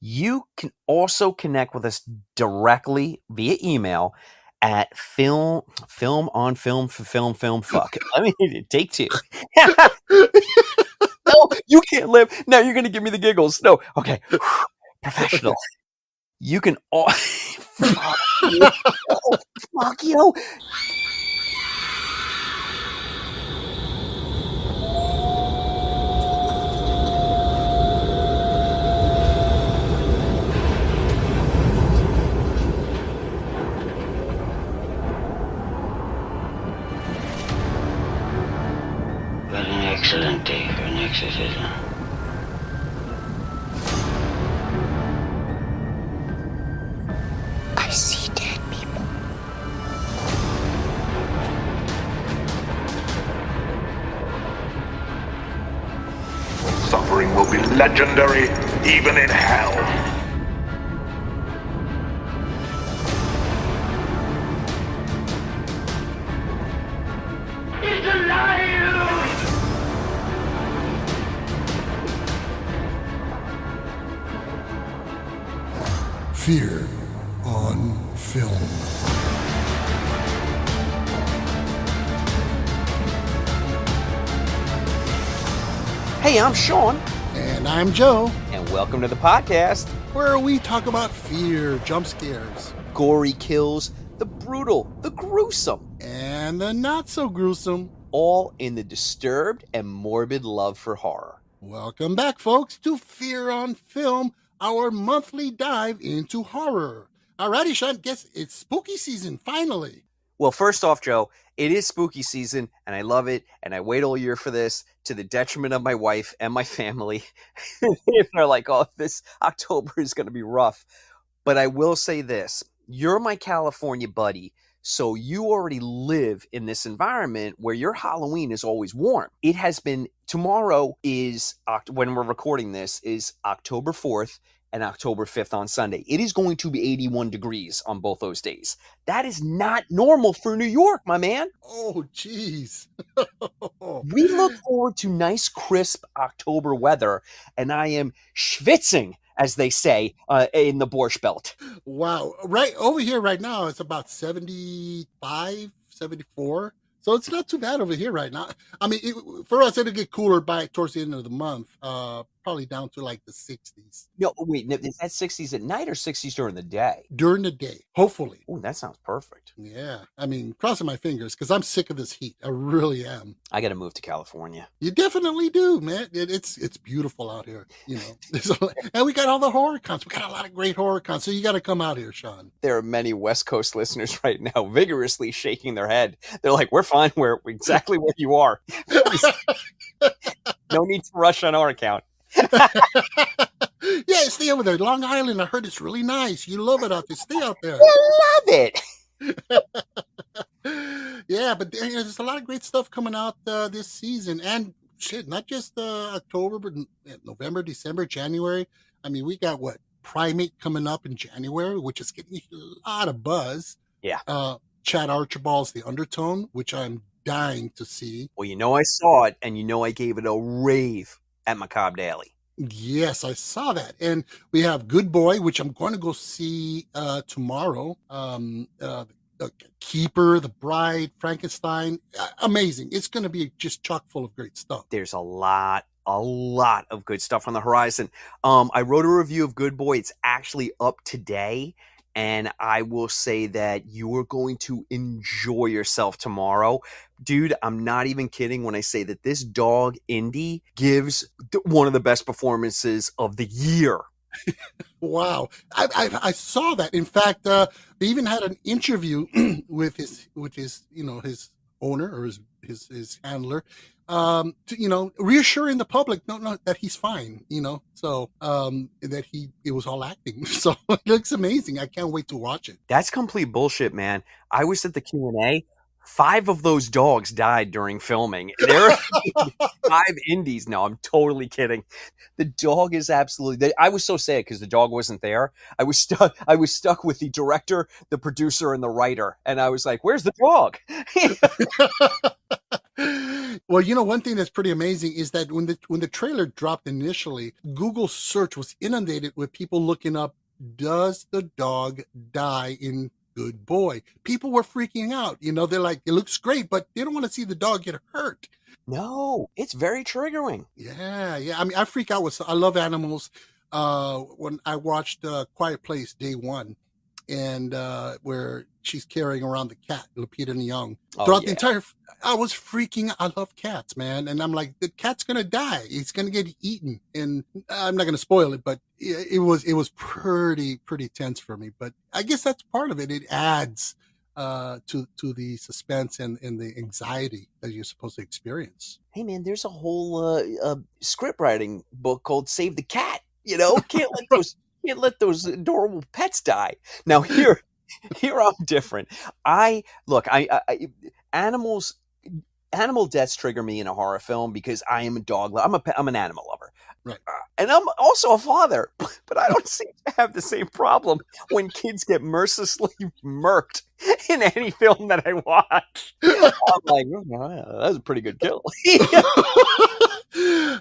You can also connect with us directly via email at film on film for film fuck. I mean, take two. No, you can't live. Now you're going to give me the giggles. No. Okay. Professional. You can all fuck you. Oh, fuck you. What an excellent day for an exorcism. I see dead people. Suffering will be legendary, even in hell. It's alive! Fear on Film. Hey, I'm Sean, And I'm Joe, and welcome to the podcast. where we talk about fear, jump scares, Gory kills, the brutal, the gruesome, and the not so gruesome. all in the disturbed and morbid love for horror. Welcome back, folks, to Fear on Film, our monthly dive into horror. Alrighty, Sean, guess it's spooky season, finally. Well, first off, Joe, it is spooky season, and I love it, and I wait all year for this, to the detriment of my wife and my family. They're like, oh, this October is going to be rough. But I will say this. You're my California buddy, so you already live in this environment where your Halloween is always warm. It has been, tomorrow is, when we're recording this, is October 4th and October 5th on Sunday. It is going to be 81 degrees on both those days. That is not normal for New York, my man. Oh, jeez. We look forward to nice, crisp October weather, and I am schwitzing, as they say, in the Borscht Belt. Wow. Right over here right now, it's about 75, 74. So it's not too bad over here right now. I mean, for us, it'll get cooler by towards the end of the month, probably down to like the 60s. No, wait, is that 60s at night or 60s during the day? During the day, hopefully. Oh, that sounds perfect. Yeah. I mean, crossing my fingers because I'm sick of this heat. I really am. I got to move to California. You definitely do, man. It's beautiful out here, you know. And we got all the horror cons. We got a lot of great horror cons. So you got to come out here, Sean. There are many West Coast listeners right now vigorously shaking their head. They're like, we're fine. We're exactly where you are. No need to rush on our account. Yeah, stay over there. Long Island, I heard it's really nice. You love it out there. Stay out there. I love it. Yeah, but there's a lot of great stuff coming out this season. And shit, not just October, but November, December, January. I mean, we got Primate coming up in January, which is getting a lot of buzz. Yeah. Chad Archibald's The Undertone, which I'm dying to see. Well, you know I saw it, and you know I gave it a rave at Macabre Daily. Yes, I saw that. And we have Good Boy, which I'm going to go see tomorrow. The Keeper, The Bride, Frankenstein. Amazing. It's going to be just chock full of great stuff. There's a lot of good stuff on the horizon. I wrote a review of Good Boy. It's actually up today. And I will say that you are going to enjoy yourself tomorrow. Dude, I'm not even kidding when I say that this dog, Indy, gives one of the best performances of the year. Wow. I saw that. In fact, they even had an interview with his owner or his handler, to, reassuring the public, no, that he's fine, so that it was all acting. So it looks amazing. I can't wait to watch it. That's complete bullshit, man. I was at the Q&A. 5 of those dogs died during filming. There are 5 indies. No, I'm totally kidding. The dog is absolutely. I was so sad because the dog wasn't there. I was stuck with the director, the producer, and the writer, and I was like, "Where's the dog?" Well, one thing that's pretty amazing is that when the trailer dropped initially, Google search was inundated with people looking up, does the dog die in Good Boy? People were freaking out. They're like, it looks great, but they don't want to see the dog get hurt. No, it's very triggering. Yeah, yeah. I mean, I freak out I love animals. When I watched Quiet Place Day One, and where she's carrying around the cat, Lupita Nyong'o, Oh throughout the yeah. entire, I was freaking out. I love cats, man, and I'm like, the cat's gonna die. He's gonna get eaten, and I'm not gonna spoil it, but it was pretty tense for me. But I guess that's part of it. It adds to the suspense and the anxiety that you're supposed to experience. Hey man, there's a whole script writing book called Save the Cat. Can't let those adorable pets die. Now here I'm different. I look, animals animal deaths trigger me in a horror film because I am a dog lover. I'm an animal lover. Right. And I'm also a father, but I don't seem to have the same problem when kids get mercilessly murked in any film that I watch. I'm like, oh, that was a pretty good kill.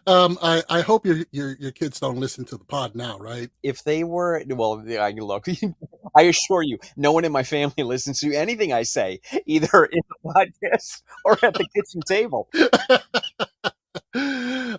I hope your kids don't listen to the pod now, right? If they were, well, yeah, look, I assure you, no one in my family listens to anything I say, either in the podcast or at the kitchen table.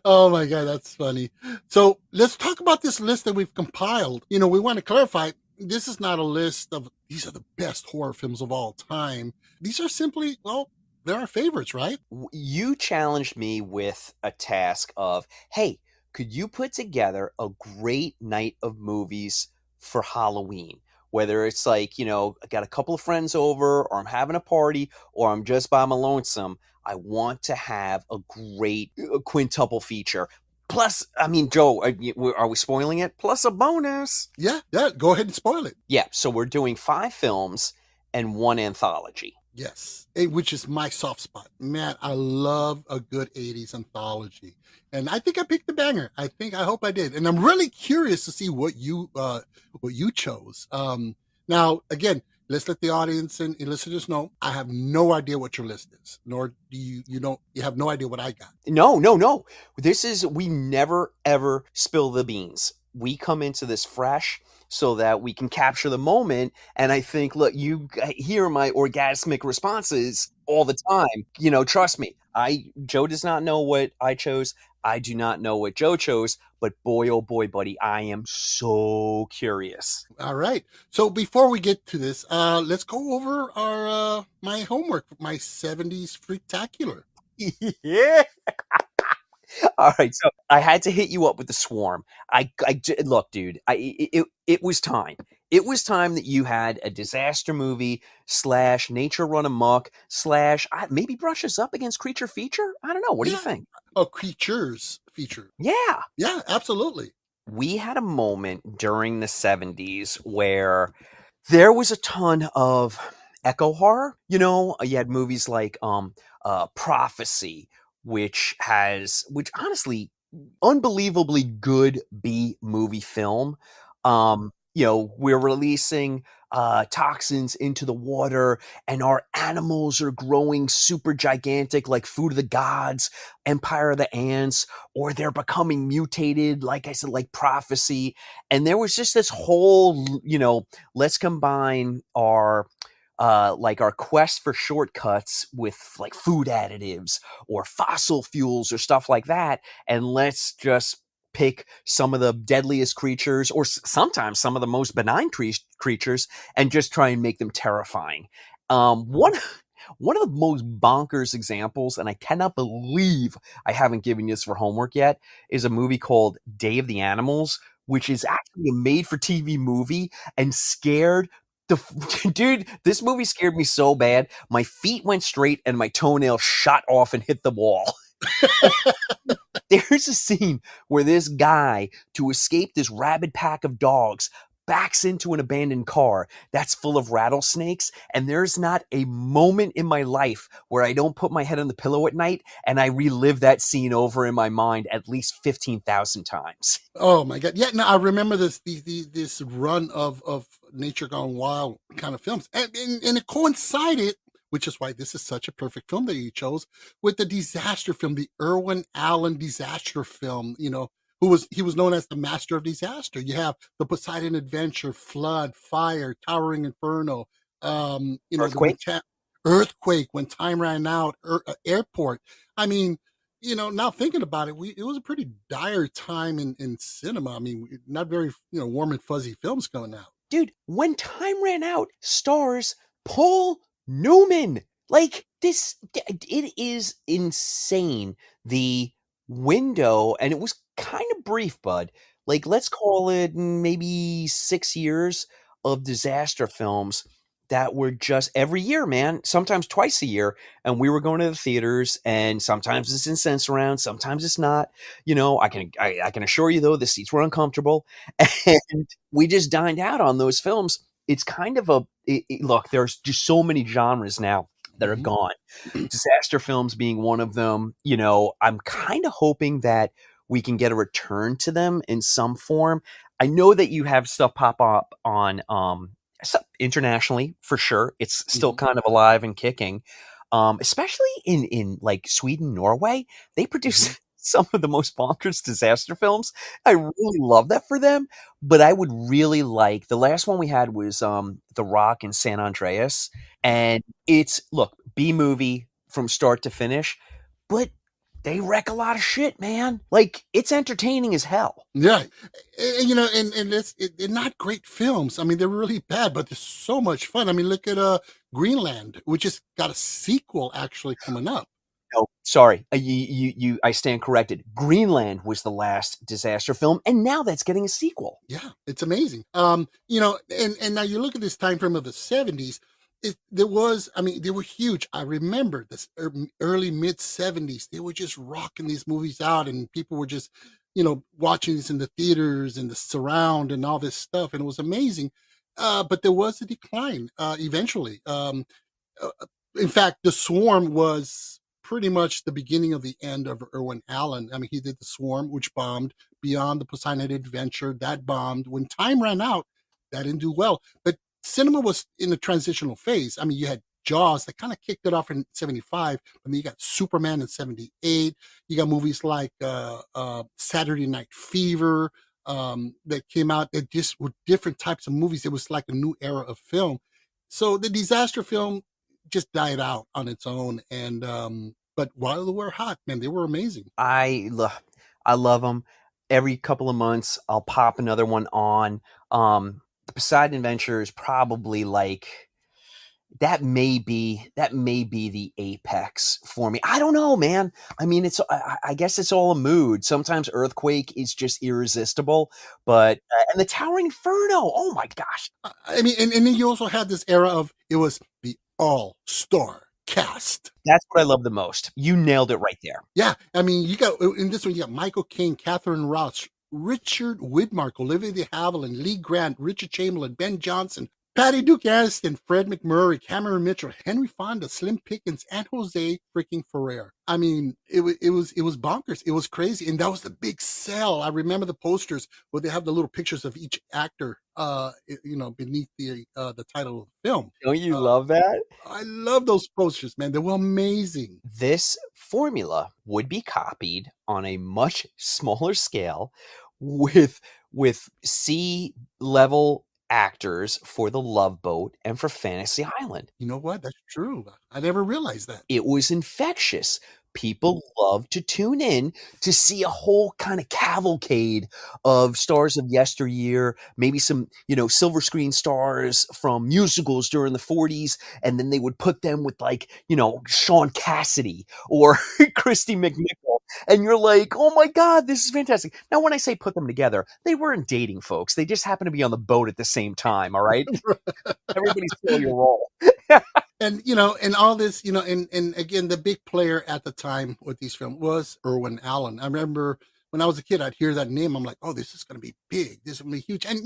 Oh my God, that's funny. So let's talk about this list that we've compiled. We want to clarify, this is not a list of these are the best horror films of all time. These are simply, well, they're our favorites, right? You challenged me with a task of, hey, could you put together a great night of movies for Halloween? Whether it's like, I got a couple of friends over, or I'm having a party, or I'm just by my lonesome, I want to have a great quintuple feature. Plus, I mean, Joe, are we spoiling it? Plus a bonus. Yeah, go ahead and spoil it. Yeah, so we're doing 5 films and 1 anthology. Yes, which is my soft spot. Man, I love a good 80s anthology. And I think I picked the banger. I hope I did. And I'm really curious to see what you chose. Now, again, let's let the audience and listeners know, I have no idea what your list is, nor do you have no idea what I got. No. We never ever spill the beans. We come into this fresh so that we can capture the moment. And I think, look, you hear my orgasmic responses all the time. Trust me. Joe does not know what I chose. I do not know what Joe chose, but boy, oh boy, buddy, I am so curious. All right. So before we get to this, let's go over our my homework, my 70s Freaktakular. Yeah. All right, so I had to hit you up with the swarm. Look, dude. It was time. It was time that you had a disaster movie / nature run amok / maybe brushes up against creature feature. I don't know. What do you think? Oh, creatures feature. Yeah, Yeah, absolutely. we had a moment during the 70s where there was a ton of echo horror. You had movies like Prophecy, which honestly, unbelievably good B movie film. We're releasing toxins into the water, and our animals are growing super gigantic, like Food of the Gods, Empire of the Ants, or they're becoming mutated, like I said, like Prophecy. And there was just this whole, let's combine our our quest for shortcuts with like food additives or fossil fuels or stuff like that, and let's just pick some of the deadliest creatures, or sometimes some of the most benign creatures, and just try and make them terrifying. One of the most bonkers examples, and I cannot believe I haven't given you this for homework yet, is a movie called Day of the Animals, which is actually a made-for-TV movie and scared dude, this movie scared me so bad. My feet went straight and my toenail shot off and hit the wall. There's a scene where this guy, to escape this rabid pack of dogs, backs into an abandoned car that's full of rattlesnakes, and there's not a moment in my life where I don't put my head on the pillow at night and I relive that scene over in my mind at least 15,000 times. Oh my God. Yeah, no, I remember this run of Nature Gone Wild kind of films. And it coincided which is why this is such a perfect film that you chose, with the disaster film, the Irwin Allen disaster film, he was known as the master of disaster. You have the Poseidon Adventure, Flood, Fire, Towering Inferno, Earthquake. Earthquake, When Time Ran Out, Airport. I mean, now thinking about it, it was a pretty dire time in cinema. I mean, not very, warm and fuzzy films coming out. Dude, When Time Ran Out stars Paul Newman. Like this, it is insane. The window, and it was kind of brief, bud. Like, let's call it maybe 6 years of disaster films that were just every year, man. Sometimes twice a year, and we were going to the theaters. And sometimes it's in Sense sometimes it's not. I can assure you though, the seats were uncomfortable, and we just dined out on those films. It's kind of look. There's just so many genres now that are Mhm. gone. Disaster films being one of them. I'm kind of hoping that we can get a return to them in some form. I know that you have stuff pop up on internationally for sure. It's still Mhm. kind of alive and kicking. Especially in like Sweden, Norway, they Mhm. produce some of the most bonkers disaster films. I really love that for them, but I would really like the last one we had was The Rock in San Andreas, Yeah. and it's look, B movie from start to finish, but they wreck a lot of shit, man. Like it's entertaining as hell. Yeah. And they're not great films. I mean, they're really bad, but they're so much fun. I mean, look at Greenland, which just got a sequel actually coming up. No, sorry. I stand corrected. Greenland was the last disaster film, and now that's getting a sequel. Yeah, it's amazing. And now you look at this time frame of the 70s. I mean, they were huge. I remember this early mid 70s. They were just rocking these movies out, and people were just, watching this in the theaters and the surround and all this stuff, and it was amazing. But there was a decline eventually. Uh, in fact, The Swarm was pretty much the beginning of the end of Irwin Allen. I mean, he did The Swarm, which bombed. Beyond the Poseidon Adventure, that bombed. When Time Ran Out, that didn't do well. But cinema was in a transitional phase. I mean, you had Jaws that kind of kicked it off in 75. I mean, you got Superman in 78. You got movies like Saturday Night Fever that came out that just were different types of movies. It was like a new era of film. So the disaster film just died out on its own. And but while they were hot, man, they were amazing. I love them. Every couple of months, I'll pop another one on. The Poseidon Adventure is probably like that may be the apex for me. I don't know, man. I mean, I guess it's all a mood. Sometimes Earthquake is just irresistible, but and the Towering Inferno. Oh my gosh, I mean, and then you also had this era of it was the all-star cast. that's what I love the most. You nailed it right there. Yeah, I mean, you got in this one, you got Michael Caine, Catherine Ross, Richard Widmark, Olivia de Havilland, Lee Grant, Richard Chamberlain, Ben Johnson, Patty Duke Aniston, Fred McMurray, Cameron Mitchell, Henry Fonda, Slim Pickens, and Jose freaking Ferrer. I mean, it was bonkers. It was crazy, and that was the big sell. I remember the posters where they have the little pictures of each actor, beneath the title of the film. Don't you Uh, love that? I love those posters, man. They were amazing. This formula would be copied on a much smaller scale with sea level actors for The Love Boat and for Fantasy Island. You know what? That's true. I never realized that. It was infectious. People loved to tune in to see a whole kind of cavalcade of stars of yesteryear, maybe some, silver screen stars from musicals during the 40s, and then they would put them with like, Sean Cassidy or Christy McNichol. And you're like, oh my God, this is fantastic. Now, when I say put them together, they weren't dating folks. They just happened to be on the boat at the same time, all right? Everybody steal your role. And and all this, and again, the big player at the time with these films was Irwin Allen. I remember when I was a kid, I'd hear that name. I'm like, oh, this is going to be big. This is going to be huge. And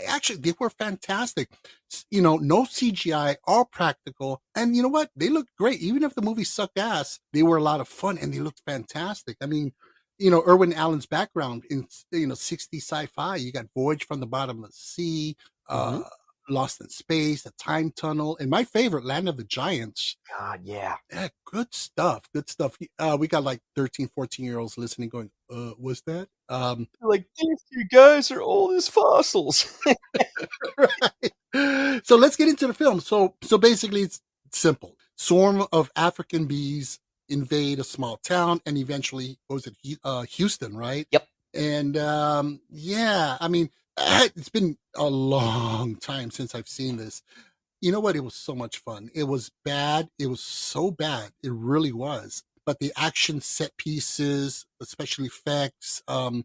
actually, they were fantastic. No CGI, all practical. And you know what? They looked great. Even if the movie sucked ass, they were a lot of fun and they looked fantastic. I mean, Irwin Allen's background in 60 sci-fi. You got Voyage from the Bottom of the Sea, Mhm. Lost in Space, A Time Tunnel, and my favorite, Land of the Giants. God, yeah. Yeah, good stuff. Good stuff. We got like 13, 14-year-olds listening, going, what's that? Like, these two guys are old as fossils. Right. So let's get into the film. So basically, it's simple. Swarm of African bees invade a small town, and eventually, what was it, Houston, right? Yep. And yeah, I mean, it's been a long time since I've seen this. You know what? It was so much fun. It was bad. It was so bad. It really was. But the action set pieces, the special effects, and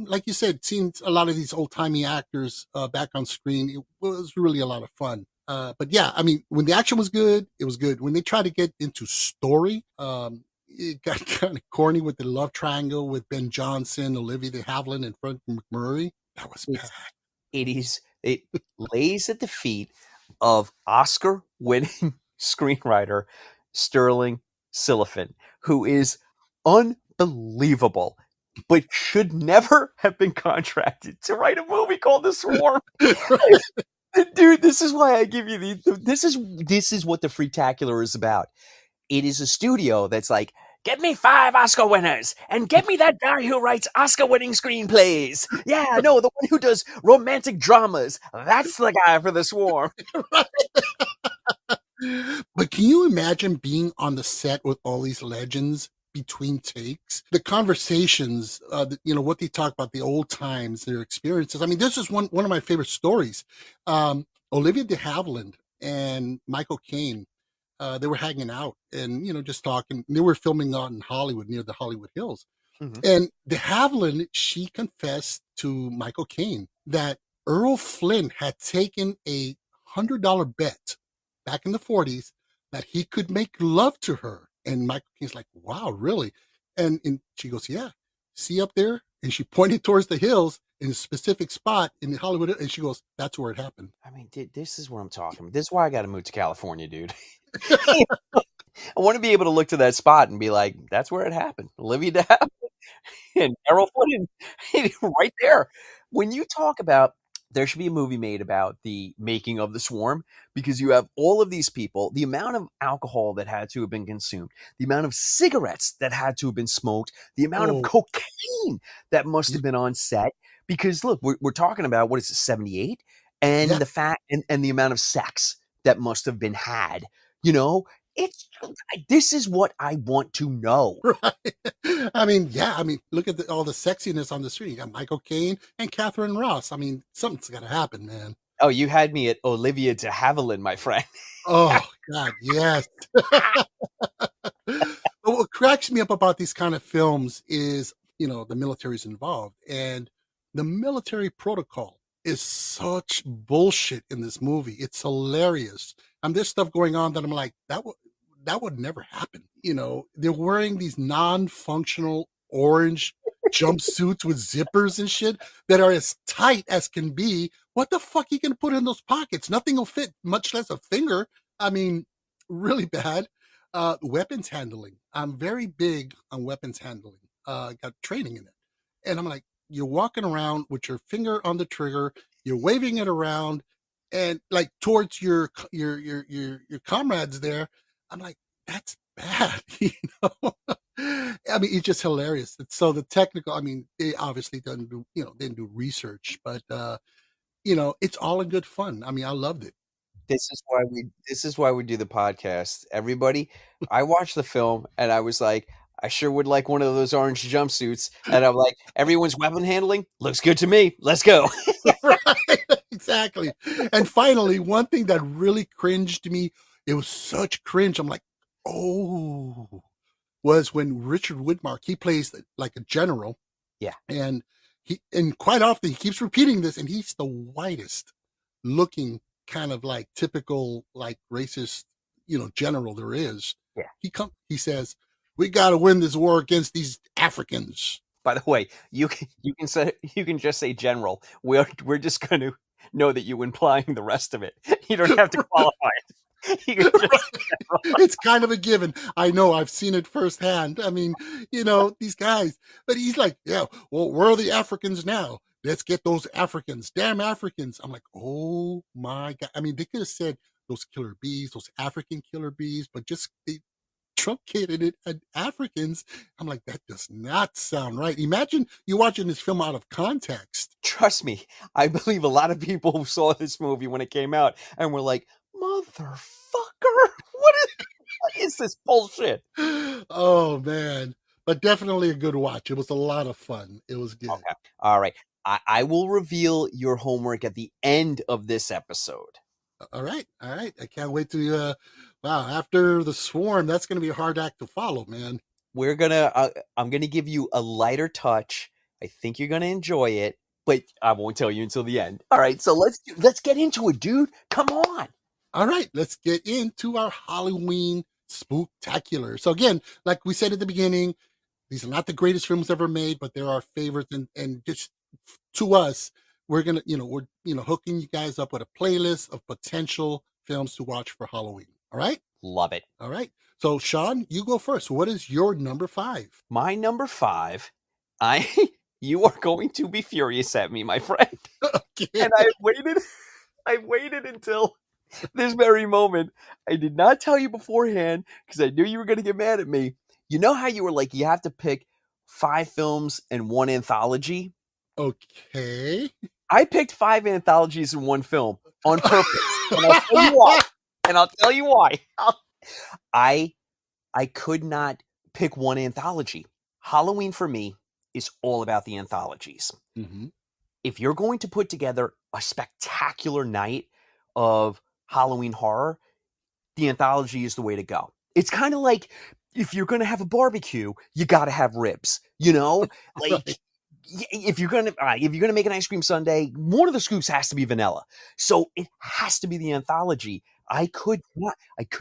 like you said, seeing a lot of these old timey actors back on screen, it was really a lot of fun. But yeah, I mean, when the action was good, it was good. When they tried to get into story, it got kind of corny with the love triangle with Ben Johnson, Olivia de Havilland, and Frank McMurray. That was bad. It lays at the feet of Oscar-winning screenwriter Sterling Silliphant, who is unbelievable, but should never have been contracted to write a movie called The Swarm. Dude, this is why I give you this is what the Freaktakular is about. It is a studio that's like, get me 5 Oscar winners and get me that guy who writes Oscar-winning screenplays. Yeah, no, the one who does romantic dramas. That's the guy for The Swarm. But can you imagine being on the set with all these legends between takes? The conversations, what they talk about, the old times, their experiences. I mean, this is one of my favorite stories. Olivia de Havilland and Michael Caine, they were hanging out and, just talking. They were filming out in Hollywood, near the Hollywood Hills. Mm-hmm. And de Havilland, she confessed to Michael Caine that Earl Flynn had taken a $100 bet back in the 40s that he could make love to her. And Michael Caine's like, wow, really? And she goes, yeah, see up there? And she pointed towards the hills in a specific spot in the Hollywood. And she goes, that's where it happened. I mean, this is what I'm talking about. This is why I got to move to California, dude. I want to be able to look to that spot and be like, that's where it happened. Olivia de Havilland and Errol Flynn right there. When you talk about, there should be a movie made about the making of The Swarm, because you have all of these people, the amount of alcohol that had to have been consumed, the amount of cigarettes that had to have been smoked, the amount of cocaine that must have been on set. Because look, we're talking about, what is it, 78? And the fact and the amount of sex that must have been had. This is what I want to know. Right. I mean, look at all the sexiness on the screen. You got Michael Caine and Catherine Ross. I mean, something's got to happen, man. Oh, you had me at Olivia de Havilland, my friend. Oh, God, yes. What cracks me up about these kind of films is, the military's involved. And the military protocol is such bullshit in this movie. It's hilarious. There's stuff going on that I'm like, that would never happen. They're wearing these non-functional orange jumpsuits with zippers and shit that are as tight as can be. What the fuck you can put in those pockets? Nothing will fit, much less a finger. I mean, really bad. Weapons handling. I'm very big on weapons handling. Got training in it. And I'm like, you're walking around with your finger on the trigger, you're waving it around and like towards your comrades there. I'm like, that's bad. I mean, it's just hilarious. So the technical, I mean, they obviously didn't do research, but it's all in good fun. I mean, I loved it. This is why we do the podcast. Everybody, I watched the film and I was like, I sure would like one of those orange jumpsuits. And I'm like, everyone's weapon handling looks good to me. Let's go. Right, exactly. And finally, one thing that really cringed me, it was such cringe. I'm like, oh, was when Richard Widmark, he plays like a general. Yeah. And quite often he keeps repeating this, and he's the whitest looking kind of like typical, like racist, general there is. Yeah. He says, we got to win this war against these Africans. By the way, you can just say general. We're just going to know that you're implying the rest of it. You don't have to qualify it. It's kind of a given. I know. I've seen it firsthand. I mean, these guys. But he's like, yeah, well, where are the Africans now? let's get those Africans, damn Africans. I'm like, oh my God. I mean, they could have said those killer bees, those African killer bees, but just they truncated it at Africans. I'm like, that does not sound right. Imagine you watching this film out of context. Trust me, I believe a lot of people who saw this movie when it came out and were like, "Motherfucker, what is this bullshit?" Oh man. But definitely a good watch. It was a lot of fun. It was good. Okay, all right. I will reveal your homework at the end of this episode. All right. All right. I can't wait to wow, after the swarm, that's gonna be a hard act to follow, man. I'm gonna give you a lighter touch. I think you're gonna enjoy it, but I won't tell you until the end. All right, so let's get into it, dude. Come on. All right, let's get into our Halloween spooktacular. So again, like we said at the beginning, these are not the greatest films ever made, but they're our favorites, and just to us, we're gonna, we're hooking you guys up with a playlist of potential films to watch for Halloween. All right, Love it. all right. So Sean, you go first. What is your number 5? My number 5, I you are going to be furious at me, my friend. Okay. And I waited until this very moment. I did not tell you beforehand because I knew you were going to get mad at me. You know how you were like, you have to pick 5 films and 1 anthology? Okay. I picked 5 anthologies in 1 film on purpose. And I'll tell you why. And I'll tell you why. I could not pick 1 anthology. Halloween for me is all about the anthologies. Mm-hmm. If you're going to put together a spectacular night of Halloween horror, the anthology is the way to go. It's kind of like if you're going to have a barbecue, you got to have ribs, like Right. if you're going to make an ice cream sundae, one of the scoops has to be vanilla. So it has to be the anthology. I could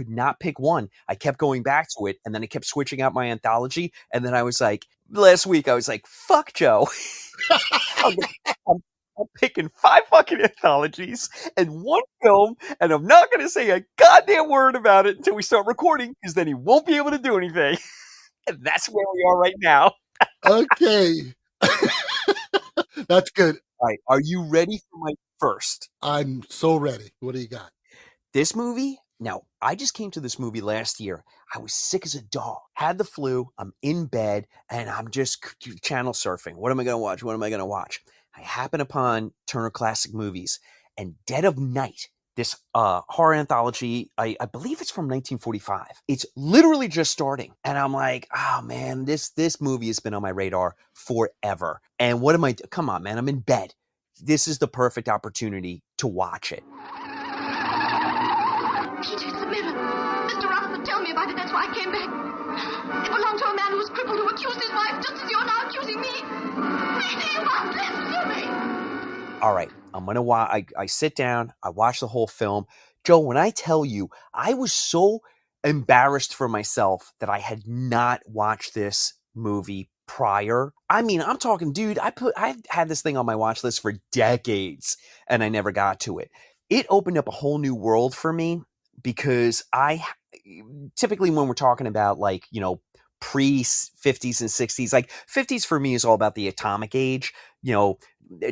not pick one. I kept going back to it and then I kept switching out my anthology. And then I was like, last week, I was like, fuck Joe. I'm, I'm picking 5 fucking anthologies and 1 film, and I'm not going to say a goddamn word about it until we start recording, because then he won't be able to do anything. And that's where we are right now. Okay. That's good. All right, are you ready for my first? I'm so ready. What do you got? This movie? Now, I just came to this movie last year. I was sick as a dog, had the flu, I'm in bed, and I'm just channel surfing. What am I going to watch? What am I going to watch? I happen upon Turner Classic Movies, and Dead of Night, this horror anthology, I believe it's from 1945. It's literally just starting, and I'm like, oh man, this movie has been on my radar forever. And what am I? Come on, man, I'm in bed. This is the perfect opportunity to watch it. Peter, it's the mirror. Mr. Ross would tell me about it. That's why I came back. It belonged to a man who was crippled, who accused his wife just as you're now accusing me. Peter, you must listen to me. All right, I'm gonna watch. I sit down. I watch the whole film. Joe, when I tell you, I was so embarrassed for myself that I had not watched this movie prior. I mean, I'm talking, dude. I've had this thing on my watch list for decades, and I never got to it. It opened up a whole new world for me, because I typically, when we're talking about pre 50s and 60s, like 50s for me is all about the atomic age,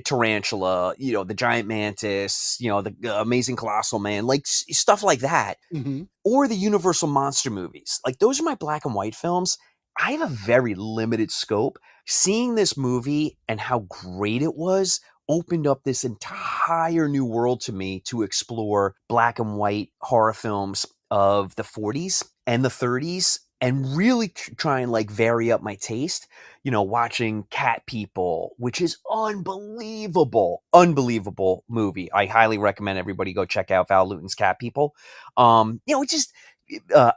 tarantula, the giant mantis, the amazing colossal man, like stuff like that, Mm-hmm. or the Universal monster movies. Like those are my black and white films. I have a very limited scope. Seeing this movie and how great it was opened up this entire new world to me to explore black and white horror films of the 40s and the 30s, and really try and vary up my taste. Watching Cat People, which is unbelievable movie. I highly recommend everybody go check out Val Lewton's Cat People. It's just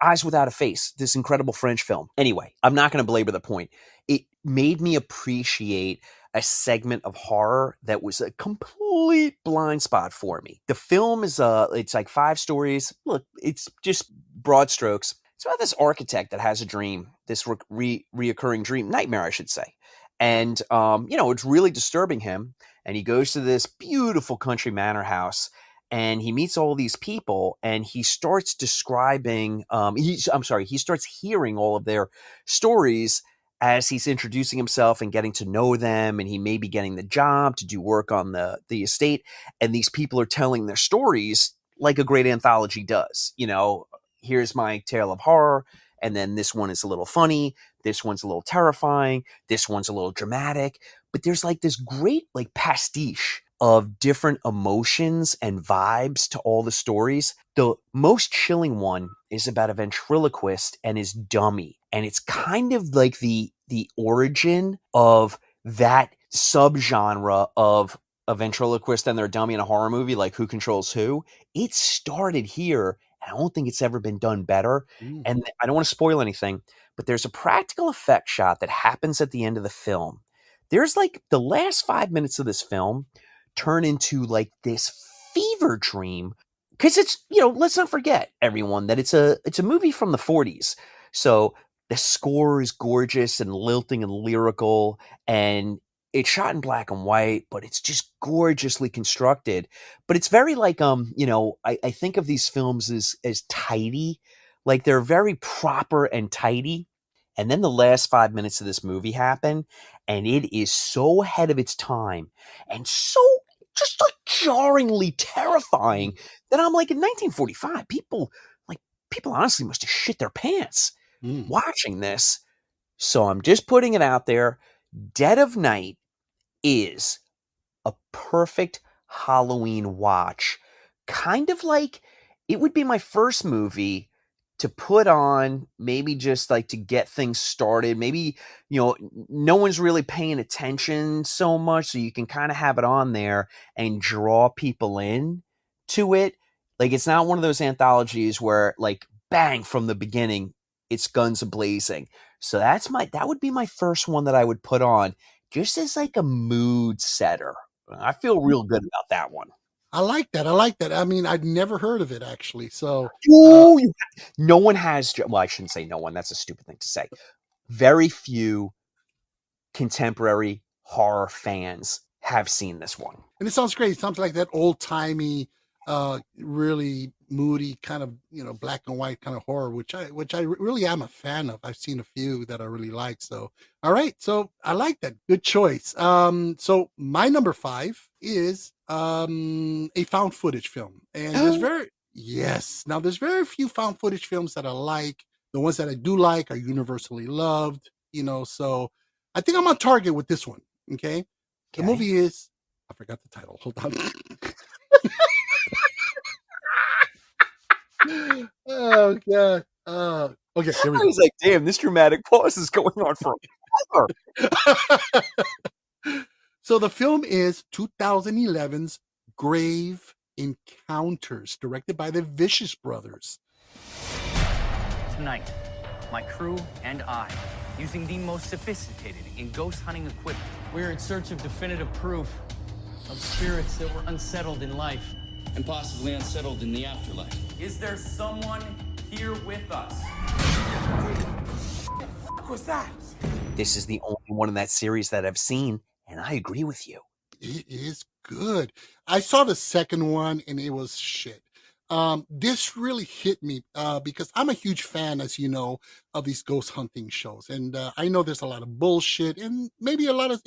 Eyes Without a Face, this incredible French film. Anyway, I'm not going to belabor the point. It made me appreciate a segment of horror that was a complete blind spot for me. The film is it's like 5 stories. Look, it's just broad strokes. It's about this architect that has a dream, this reoccurring dream, nightmare, I should say. And, it's really disturbing him. And he goes to this beautiful country manor house, and he meets all these people, and he starts describing, he starts hearing all of their stories as he's introducing himself and getting to know them, and he may be getting the job to do work on the estate, and these people are telling their stories like a great anthology does. Here's my tale of horror, and then this one is a little funny, this one's a little terrifying, this one's a little dramatic, but there's like this great like pastiche of different emotions and vibes to all the stories. The most chilling one is about a ventriloquist and his dummy. And it's kind of like the origin of that subgenre of a ventriloquist and their dummy in a horror movie, like Who Controls Who. It started here, and I don't think it's ever been done better. And I don't want to spoil anything, but there's a practical effect shot that happens at the end of the film. There's like the last 5 minutes of this film turn into like this fever dream, because it's, let's not forget, everyone, that it's a movie from the 40s. So the score is gorgeous and lilting and lyrical, and it's shot in black and white, but it's just gorgeously constructed. But it's very like I think of these films as tidy, like they're very proper and tidy. And then the last 5 minutes of this movie happen, and it is so ahead of its time and so just like jarringly terrifying that I'm like, in 1945, people honestly must have shit their pants watching this. So I'm just putting it out there. Dead of Night is a perfect Halloween watch. Kind of like it would be my first movie to put on, maybe just like to get things started. Maybe, no one's really paying attention so much, so you can kind of have it on there and draw people in to it. Like, it's not one of those anthologies where like bang from the beginning, it's guns a-blazing. So that would be my first one that I would put on just as like a mood setter. I feel real good about that one. I like that. I mean, I'd never heard of it, actually. So, no one has. Well, I shouldn't say no one. That's a stupid thing to say. Very few contemporary horror fans have seen this one. And it sounds great. It sounds like that old-timey, really moody kind of, black and white kind of horror, which I really am a fan of. I've seen a few that I really like. So, all right. So I like that. Good choice. So my number 5 is a found footage film. And there's very few found footage films that I like. The ones that I do like are universally loved, so I think I'm on target with this one. Okay. The movie is, I forgot the title. Hold on. Oh God. Okay. Here we I go. was like, damn, this dramatic pause is going on forever. So the film is 2011's Grave Encounters, directed by the Vicious Brothers. Tonight, my crew and I, using the most sophisticated in ghost hunting equipment, we're in search of definitive proof of spirits that were unsettled in life and possibly unsettled in the afterlife. Is there someone here with us? What was that? This is the only one in that series that I've seen, and I agree with you. It is good. I saw the second one and it was shit. This really hit me because I'm a huge fan, as you know, of these ghost hunting shows, and I know there's a lot of bullshit and maybe a lot of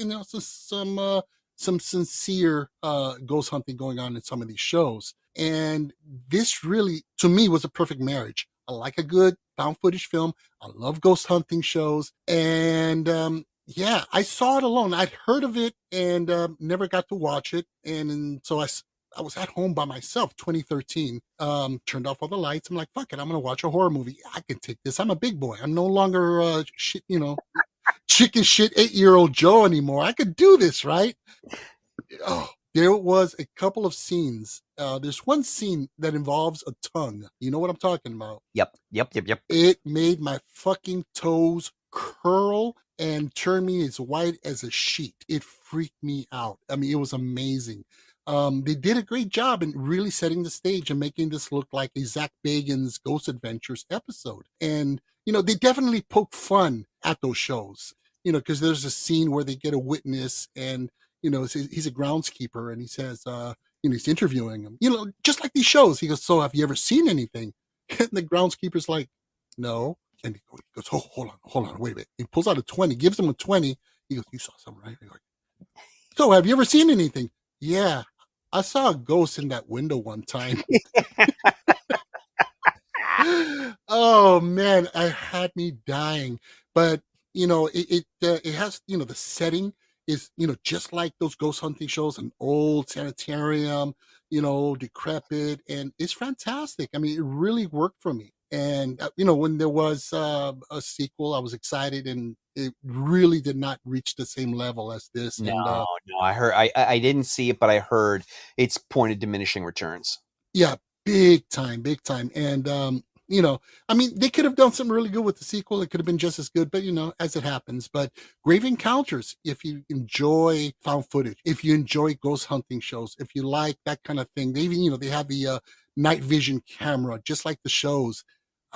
some sincere ghost hunting going on in some of these shows. And this really, to me, was a perfect marriage. I like a good found footage film. I love ghost hunting shows, and yeah, I saw it alone. I'd heard of it and never got to watch it, and so I was at home by myself, 2013, turned off all the lights. I'm like, fuck it, I'm going to watch a horror movie. I can take this. I'm a big boy. I'm no longer chicken shit 8-year-old Joe anymore. I could do this, right? Oh, there was a couple of scenes. There's one scene that involves a tongue. You know what I'm talking about? Yep. It made my fucking toes curl and turn me as white as a sheet. It freaked me out. I mean, it was amazing. They did a great job in really setting the stage and making this look like a Zach Bagans Ghost Adventures episode. And, they definitely poke fun at those shows, because there's a scene where they get a witness and, he's a groundskeeper and he says, he's interviewing him, just like these shows. He goes, so have you ever seen anything? And the groundskeeper's like, no. And he goes, oh, hold on, wait a minute. He pulls out a 20, gives him a 20. He goes, you saw something, right? So have you ever seen anything? Yeah, I saw a ghost in that window one time. Oh man, I had me dying. But it has, the setting is, just like those ghost hunting shows, an old sanitarium, decrepit, and it's fantastic. I mean, it really worked for me. And when there was a sequel, I was excited, and it really did not reach the same level as this. No, And no, I heard. I didn't see it, but I heard it's point of diminishing returns. yeah, big time, big time. And I mean, they could have done something really good with the sequel. It could have been just as good, but as it happens. But Grave Encounters, if you enjoy found footage, if you enjoy ghost hunting shows, if you like that kind of thing, they even, they have the night vision camera, just like the shows.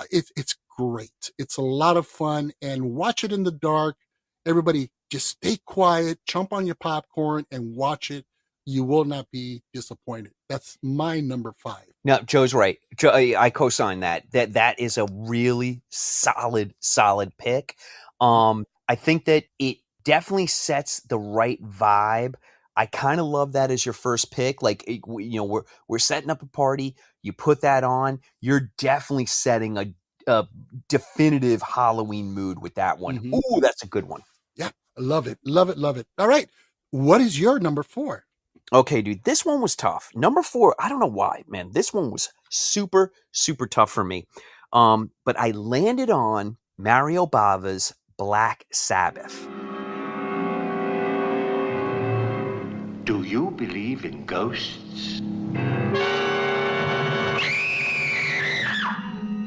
It's great. It's a lot of fun, and watch it in the dark. Everybody just stay quiet, chomp on your popcorn and watch it. You will not be disappointed. That's my number 5. No, Joe's right. I co-sign that. That is a really solid pick. I think that it definitely sets the right vibe. I kind of love that as your first pick. Like, we're setting up a party. You put that on. You're definitely setting a definitive Halloween mood with that one. Mhm. Ooh, that's a good one. Yeah, I love it. Love it. Love it. All right. What is your number 4? Okay, dude, this one was tough. Number 4, I don't know why, man. This one was super, super tough for me. But I landed on Mario Bava's Black Sabbath. Do you believe in ghosts?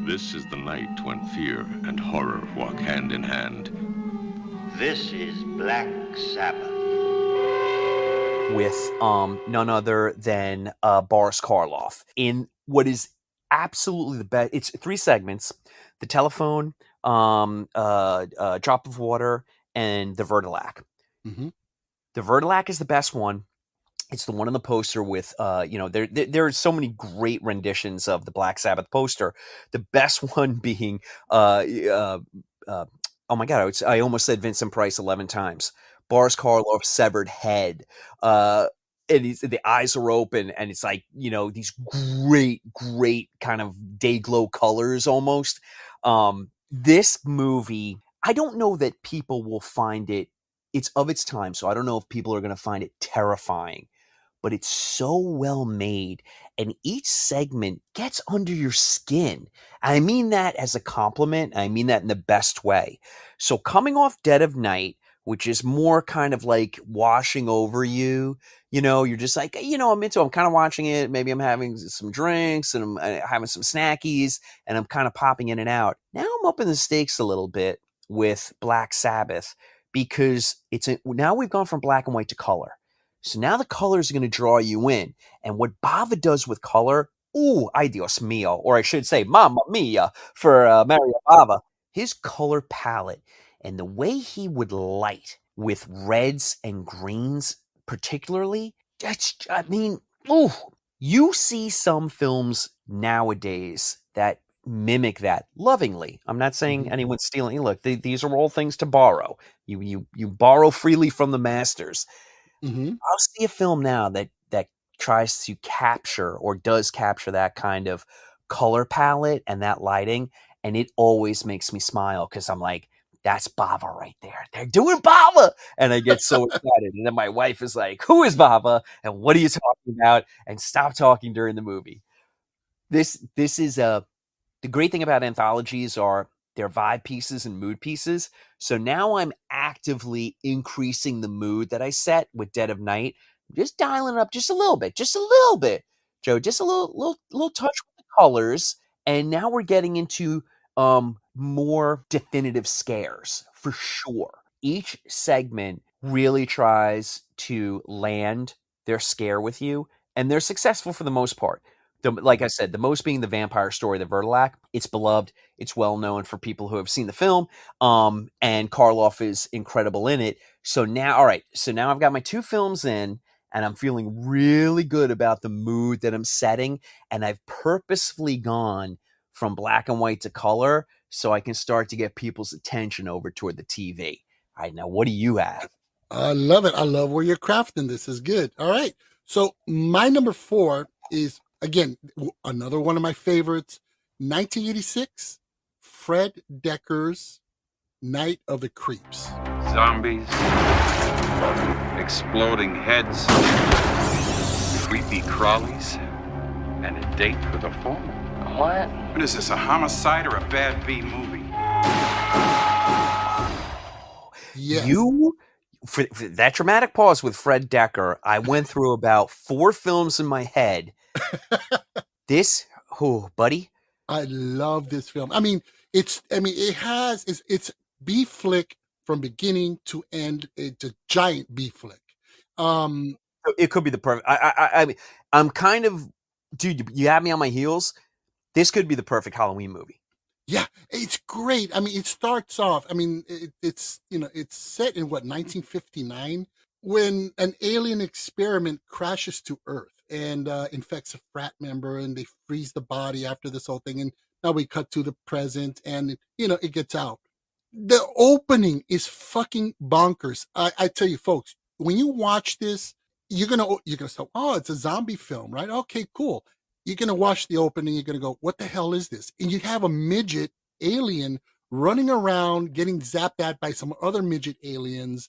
This is the night when fear and horror walk hand in hand. This is Black Sabbath. With none other than Boris Karloff in what is absolutely the best. It's 3 segments: the telephone, drop of water, and the Vertilac. Mm-hmm. The Vertilac is the best one. It's the one on the poster with, there are so many great renditions of the Black Sabbath poster. The best one being, oh my God, I almost said Vincent Price 11 times. Boris Karloff's severed head. And the eyes are open, and it's like, these great, great kind of day glow colors almost. This movie, I don't know that people will find it's of its time, so I don't know if people are going to find it terrifying, but it's so well made, and each segment gets under your skin. I mean that as a compliment. I mean that in the best way. So coming off Dead of Night, which is more kind of like washing over you, you're just like, I'm kind of watching it. Maybe I'm having some drinks, and I'm having some snackies, and I'm kind of popping in and out. Now I'm upping the stakes a little bit with Black Sabbath, because now we've gone from black and white to color. So now the color is going to draw you in. And what Bava does with color, ooh, ay Dios mio, or I should say, mamma mia, for Mario Bava, his color palette and the way he would light with reds and greens, particularly, ooh, you see some films nowadays that mimic that lovingly. I'm not saying anyone's stealing. Look, these are all things to borrow. You borrow freely from the masters. Mm-hmm. I'll see a film now that tries to capture or does capture that kind of color palette and that lighting, and it always makes me smile, because I'm like, that's Bava right there. They're doing Bava, and I get so excited. And then my wife is like, "Who is Bava? And what are you talking about? And stop talking during the movie." This is the great thing about anthologies are they're vibe pieces and mood pieces. So now I'm actively increasing the mood that I set with Dead of Night, just dialing it up just a little bit, Joe, just a little touch with the colors. And now we're getting into more definitive scares for sure. Each segment really tries to land their scare with you, and they're successful for the most part. Like I said, the most being the vampire story, the Vertilac. It's beloved. It's well known for people who have seen the film. And Karloff is incredible in it. So now, all right. So now I've got my 2 films in, and I'm feeling really good about the mood that I'm setting. And I've purposefully gone from black and white to color, so I can start to get people's attention over toward the TV. All right, now what do you have? I love it. I love where you're crafting this. Is good. All right. So my number 4 is again another one of my favorites. 1986, Fred Decker's Night of the Creeps. Zombies, exploding heads, creepy crawlies, and a date with a foreman. What? What is this, a homicide or a bad B movie? Yes. For that dramatic pause with Fred Decker, I went through about 4 films in my head. This, buddy. I love this film. I mean, it's B flick from beginning to end. It's a giant B flick. It could be the perfect. I mean, I'm kind of, dude. You have me on my heels. This could be the perfect Halloween movie. Yeah, it's great. I mean, it starts off. I mean, it's set in 1959 when an alien experiment crashes to Earth and infects a frat member, and they freeze the body after this whole thing. And now we cut to the present, and it gets out. The opening is fucking bonkers. I tell you, folks, when you watch this, you're gonna say, "Oh, it's a zombie film, right?" Okay, cool. You're going to watch the opening. You're going to go, what the hell is this? And you have a midget alien running around getting zapped at by some other midget aliens.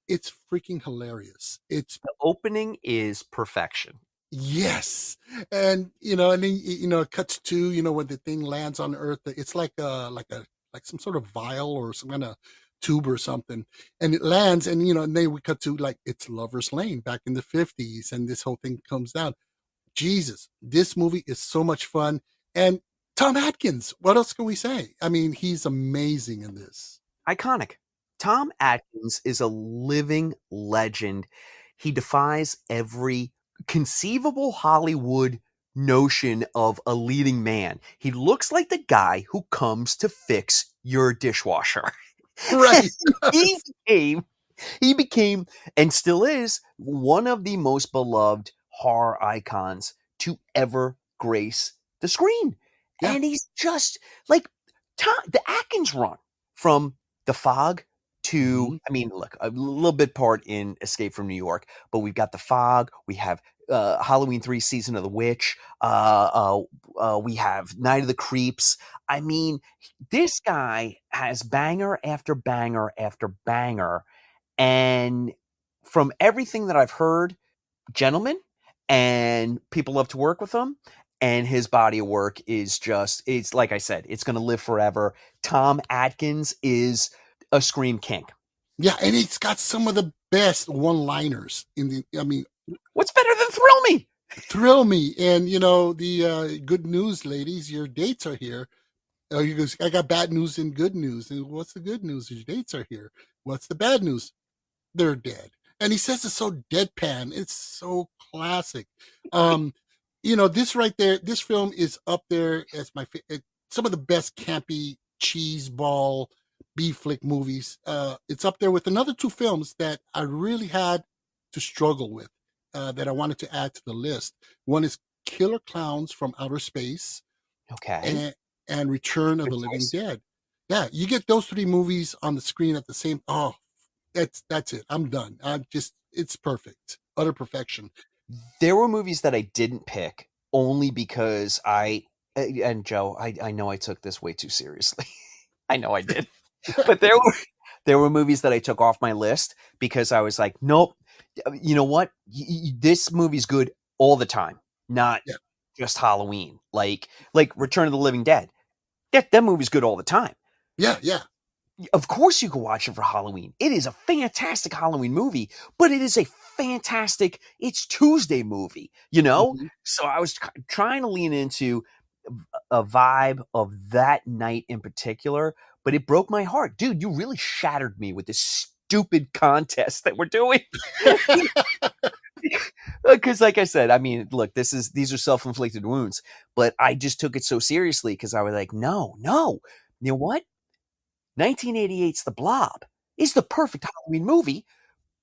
It's freaking hilarious. The opening is perfection. Yes. And, and then, it cuts to, when the thing lands on Earth, it's like some sort of vial or some kind of tube or something. And it lands and, and then we cut to it's Lover's Lane back in the 50s. And this whole thing comes down. Jesus, this movie is so much fun. And Tom Atkins, what else can we say? I mean, he's amazing in this. Iconic. Tom Atkins is a living legend. He defies every conceivable Hollywood notion of a leading man. He looks like the guy who comes to fix your dishwasher. Right. He became and still is one of the most beloved horror icons to ever grace the screen. Yeah. And he's just like the Atkins run from The Fog to, I mean, look, a little bit part in Escape from New York, but we've got The Fog, we have Halloween 3 Season of the Witch, we have Night of the Creeps. I mean, this guy has banger after banger after banger. And from everything that I've heard, gentlemen, and people love to work with him, and his body of work is it's like I said, it's going to live forever. Tom Atkins is a scream king. Yeah, and he's got some of the best one-liners what's better than Thrill Me? Thrill Me. And, the good news, ladies, your dates are here. Oh, he goes, I got bad news and good news. And what's the good news? Your dates are here. What's the bad news? They're dead. And he says it's so deadpan. It's so classic. This right there, this film is up there as some of the best campy cheese ball B-flick movies. It's up there with another 2 films that I really had to struggle with that I wanted to add to the list. One is Killer Clowns from Outer Space. Okay. And Return of the Living Dead. Yeah, you get those 3 movies on the screen at the same. Oh, that's it. I'm done. It's perfect. Utter perfection. There were movies that I didn't pick only because and Joe, I know I took this way too seriously. I know I did. But there were movies that I took off my list because I was like, nope. You know what? This movie's good all the time, not just Halloween. Like Return of the Living Dead. That movie's good all the time. Yeah, yeah. Of course you can watch it for Halloween. It is a fantastic Halloween movie, but it is a fantastic It's Tuesday movie, Mm-hmm. So I was trying to lean into a vibe of that night in particular, but it broke my heart. Dude, you really shattered me with this stupid contest that we're doing. Because like I said, I mean, look, these are self-inflicted wounds, but I just took it so seriously because I was like, no. You know what? 1988's The Blob is the perfect Halloween movie,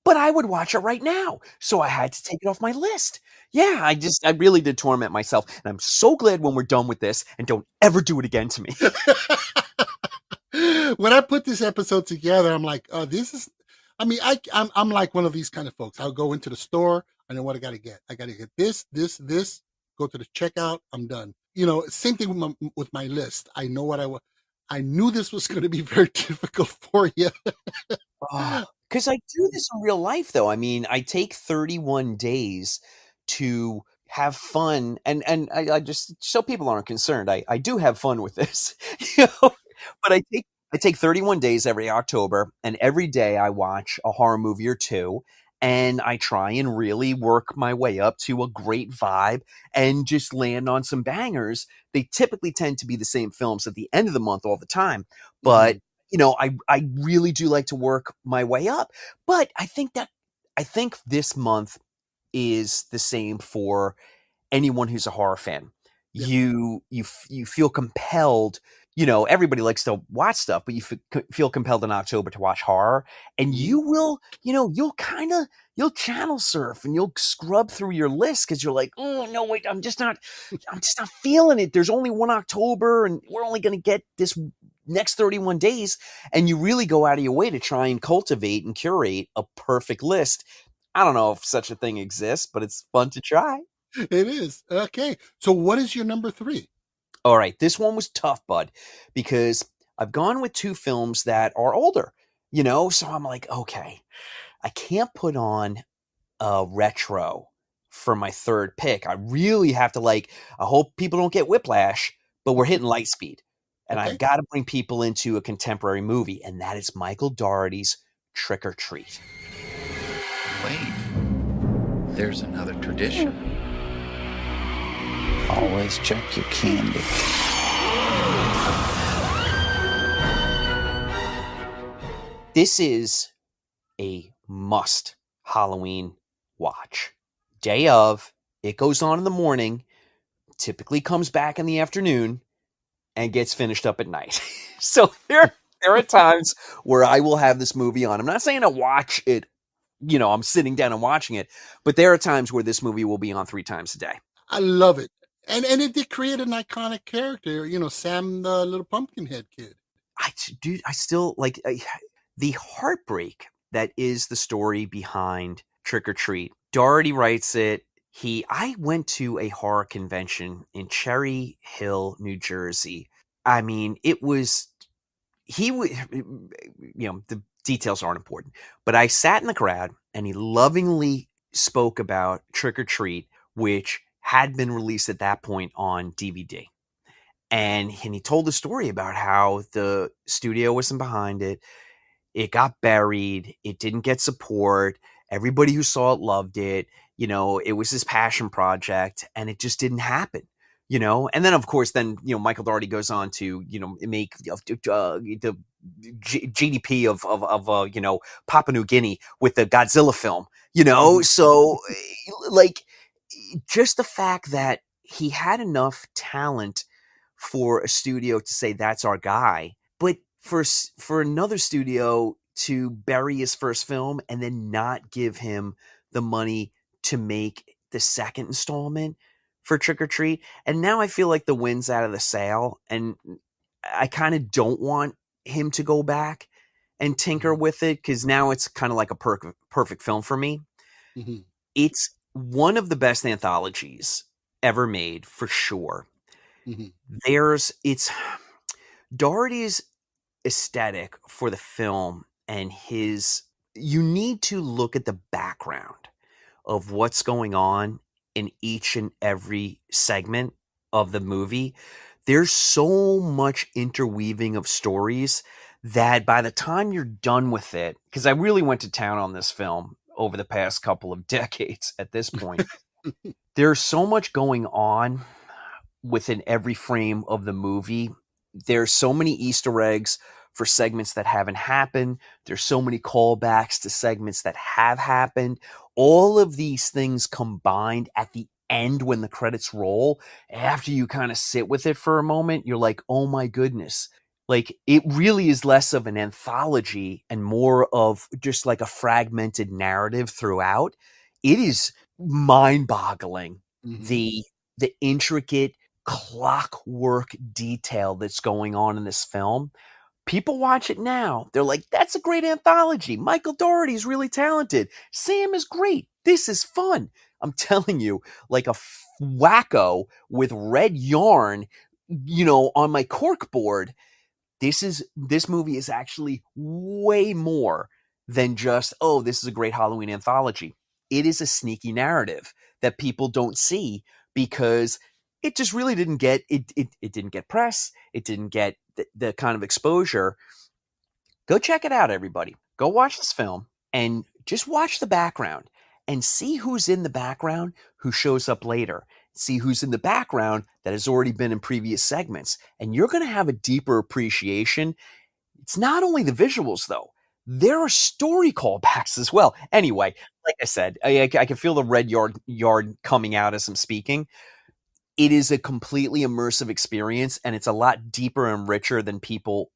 but I would watch it right now. So I had to take it off my list. Yeah, I really did torment myself. And I'm so glad when we're done with this and don't ever do it again to me. when I put this episode together, I'm like, oh, this is. I mean, I'm like one of these kind of folks. I'll go into the store. I know what I got to get. I got to get this, this, this. Go to the checkout. I'm done. You know, same thing with my list. I know what I want. I knew this was going to be very difficult for you. Because I do this in real life, though. I mean, I take 31 days to have fun, and I just so people aren't concerned. I do have fun with this, you know. But I take 31 days every October, and every day I watch a horror movie or two, and I try and really work my way up to a great vibe and just land on some bangers. They typically tend to be the same films at the end of the month all the time, but you know, I really do like to work my way up. But I think this month is the same for anyone who's a horror fan. Yep. You feel compelled. You know, everybody likes to watch stuff, but you feel compelled in October to watch horror, and you will, you know, you'll channel surf and you'll scrub through your list because you're like, oh no, wait, I'm just not feeling it. There's only one October, and we're only going to get this next 31 days, and you really go out of your way to try and cultivate and curate a perfect list. I don't know if such a thing exists, but it's fun to try. It is. Okay. So what is your number 3? All right, this one was tough, bud, because I've gone with 2 films that are older, you know, so I'm like, okay, I can't put on a retro for my third pick. I really have to, like, I hope people don't get whiplash, but we're hitting light speed. And I've Okay. got to bring people into a contemporary movie, and that is Michael Dougherty's Trick or Treat. Wait, there's another tradition. Always check your candy. This is a must Halloween watch. Day of, it goes on in the morning, typically comes back in the afternoon, and gets finished up at night. So there are times where I will have this movie on. I'm not saying to watch it, you know, I'm sitting down and watching it, but there are times where this movie will be on 3 times a day. I love it. And it did create an iconic character, you know, Sam the Little Pumpkinhead Kid. I still like the heartbreak that is the story behind Trick or Treat. Dougherty writes it. I went to a horror convention in Cherry Hill, New Jersey. I mean, you know, the details aren't important, but I sat in the crowd and he lovingly spoke about Trick or Treat, which had been released at that point on DVD. And he told the story about how the studio wasn't behind it. It got buried. It didn't get support. Everybody who saw it loved it. You know, it was his passion project, and it just didn't happen. You know, and then of course, you know, Michael Dougherty goes on to, you know, make the GDP of you know, Papua New Guinea with the Godzilla film. You know, so like just the fact that he had enough talent for a studio to say that's our guy, but for another studio to bury his first film and then not give him the money to make the second installment for Trick or Treat. And now I feel like the wind's out of the sail, and I kind of don't want him to go back and tinker with it, because now it's kind of like a perfect film for me. Mm-hmm. It's one of the best anthologies ever made, for sure. Mm-hmm. Dougherty's aesthetic for the film, and you need to look at the background of what's going on in each and every segment of the movie. There's so much interweaving of stories that by the time you're done with it, because I really went to town on this film over the past couple of decades at this point, there's so much going on within every frame of the movie. There's so many Easter eggs for segments that haven't happened. There's so many callbacks to segments that have happened. All of these things combined at the end when the credits roll, after you kind of sit with it for a moment, you're like, oh my goodness. Like, it really is less of an anthology and more of just like a fragmented narrative throughout. It is mind-boggling, the intricate clockwork detail that's going on in this film. People watch it now. They're like, that's a great anthology. Michael Dougherty's really talented. Sam is great. This is fun. I'm telling you, like a wacko with red yarn, on my cork board. This movie is actually way more than just, oh, this is a great Halloween anthology. It is a sneaky narrative that people don't see because it just really didn't get it didn't get press. It didn't get the kind of exposure. Go check it out, everybody. Go watch this film and just watch the background and see who's in the background who shows up later. See who's in the background that has already been in previous segments. And you're going to have a deeper appreciation. It's not only the visuals, though. There are story callbacks as well. Anyway, like I said, I can feel the red yard coming out as I'm speaking. It is a completely immersive experience, and it's a lot deeper and richer than people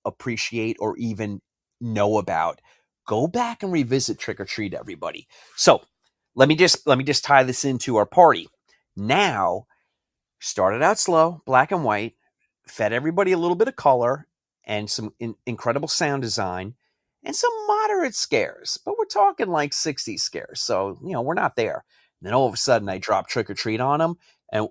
appreciate or even know about. Go back and revisit Trick or Treat, everybody. So let me just tie this into our party. Now, started out slow, black and white, fed everybody a little bit of color and some incredible sound design and some moderate scares, but we're talking like 60s scares. So, we're not there. And then all of a sudden I drop Trick or Treat on them and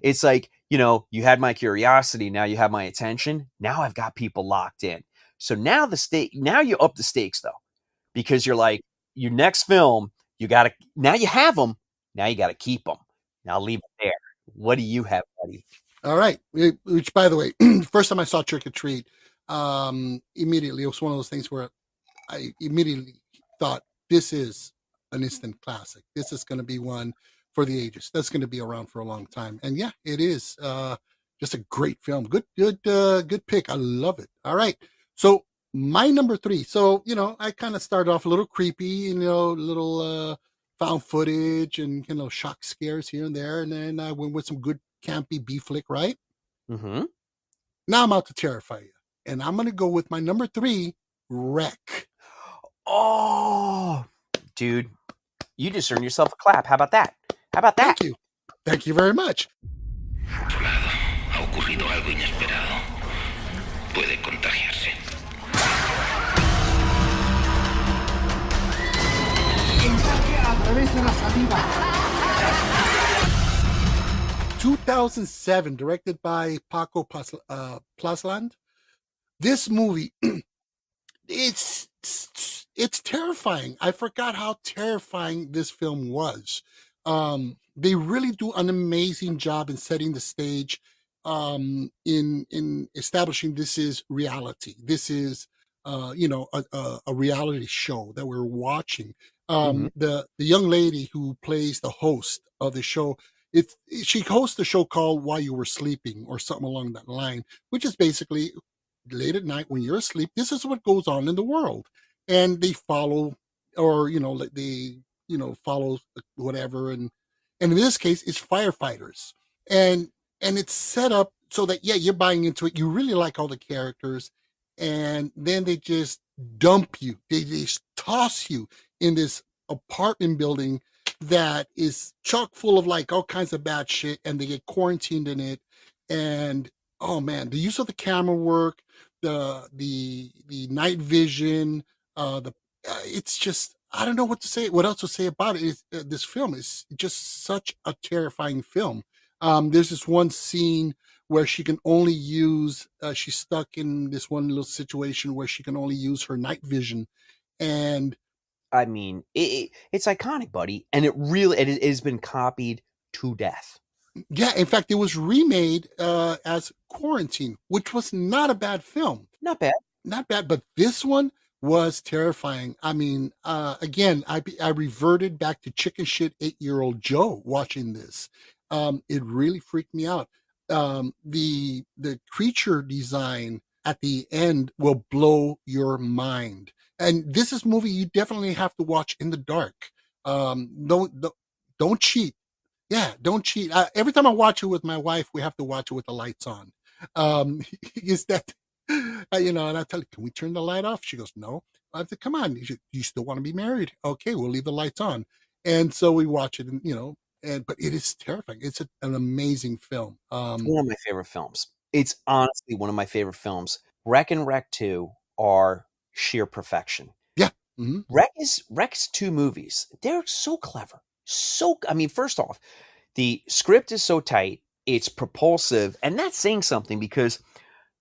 it's like, you had my curiosity. Now you have my attention. Now I've got people locked in. So now now you up the stakes though, because you're like, your next film, now you have them. Now you got to keep them. Now I'll leave it there. What do you have, buddy? All right. Which, by the way, first time I saw Trick or Treat, immediately it was one of those things where I immediately thought, this is an instant classic. This is going to be one for the ages. That's going to be around for a long time. And yeah, it is just a great film. Good pick. I love it. All right. So my number 3. So, I kind of started off a little creepy, little found footage and, shock scares here and there. And then I went with some good campy B flick, right? Mm-hmm. Now I'm out to terrify you. And I'm going to go with my number 3, Wreck. Oh, dude, you just earned yourself a clap. How about that? Thank you. Thank you very much. Otro lado, ha ocurrido algo inesperado. Puede contagiarse. 2007, directed by Paco Plasland. This movie, it's terrifying. I forgot how terrifying this film was. They really do an amazing job in setting the stage, in establishing this is reality. This is a reality show that we're watching. The young lady who plays the host of the show, she hosts a show called While You Were Sleeping or something along that line, which is basically late at night when you're asleep, this is what goes on in the world. And they follow, or they follow whatever, and in this case it's firefighters, and it's set up so that you're buying into it. You really like all the characters, and then they just dump you. They just toss you in this apartment building that is chock full of like all kinds of bad shit, and they get quarantined in it. And oh man, the use of the camera work, the night vision, it's just, I don't know what else to say about it. This film is just such a terrifying film. There's this one scene where she can only use, she's stuck in this one little situation where she can only use her night vision. And I mean, it's iconic, buddy. And it has been copied to death. Yeah, in fact, it was remade as Quarantine, which was not a bad film. Not bad. But this one was terrifying. I mean, again, I reverted back to chicken shit 8-year-old Joe watching this. It really freaked me out. The creature design at the end will blow your mind. And this is a movie you definitely have to watch in the dark. Don't cheat. Yeah, don't cheat. Every time I watch it with my wife, we have to watch it with the lights on. Is that, and I tell her, can we turn the light off? She goes, no. I said, come on, you still want to be married? Okay, we'll leave the lights on. And so we watch it, and but it is terrifying. It's an amazing film. One of my favorite films. It's honestly one of my favorite films. Wreck and Wreck 2 are sheer perfection. Yeah. Mm-hmm. Wreck's 2 movies. They're so clever. I mean, first off, the script is so tight, it's propulsive, and that's saying something because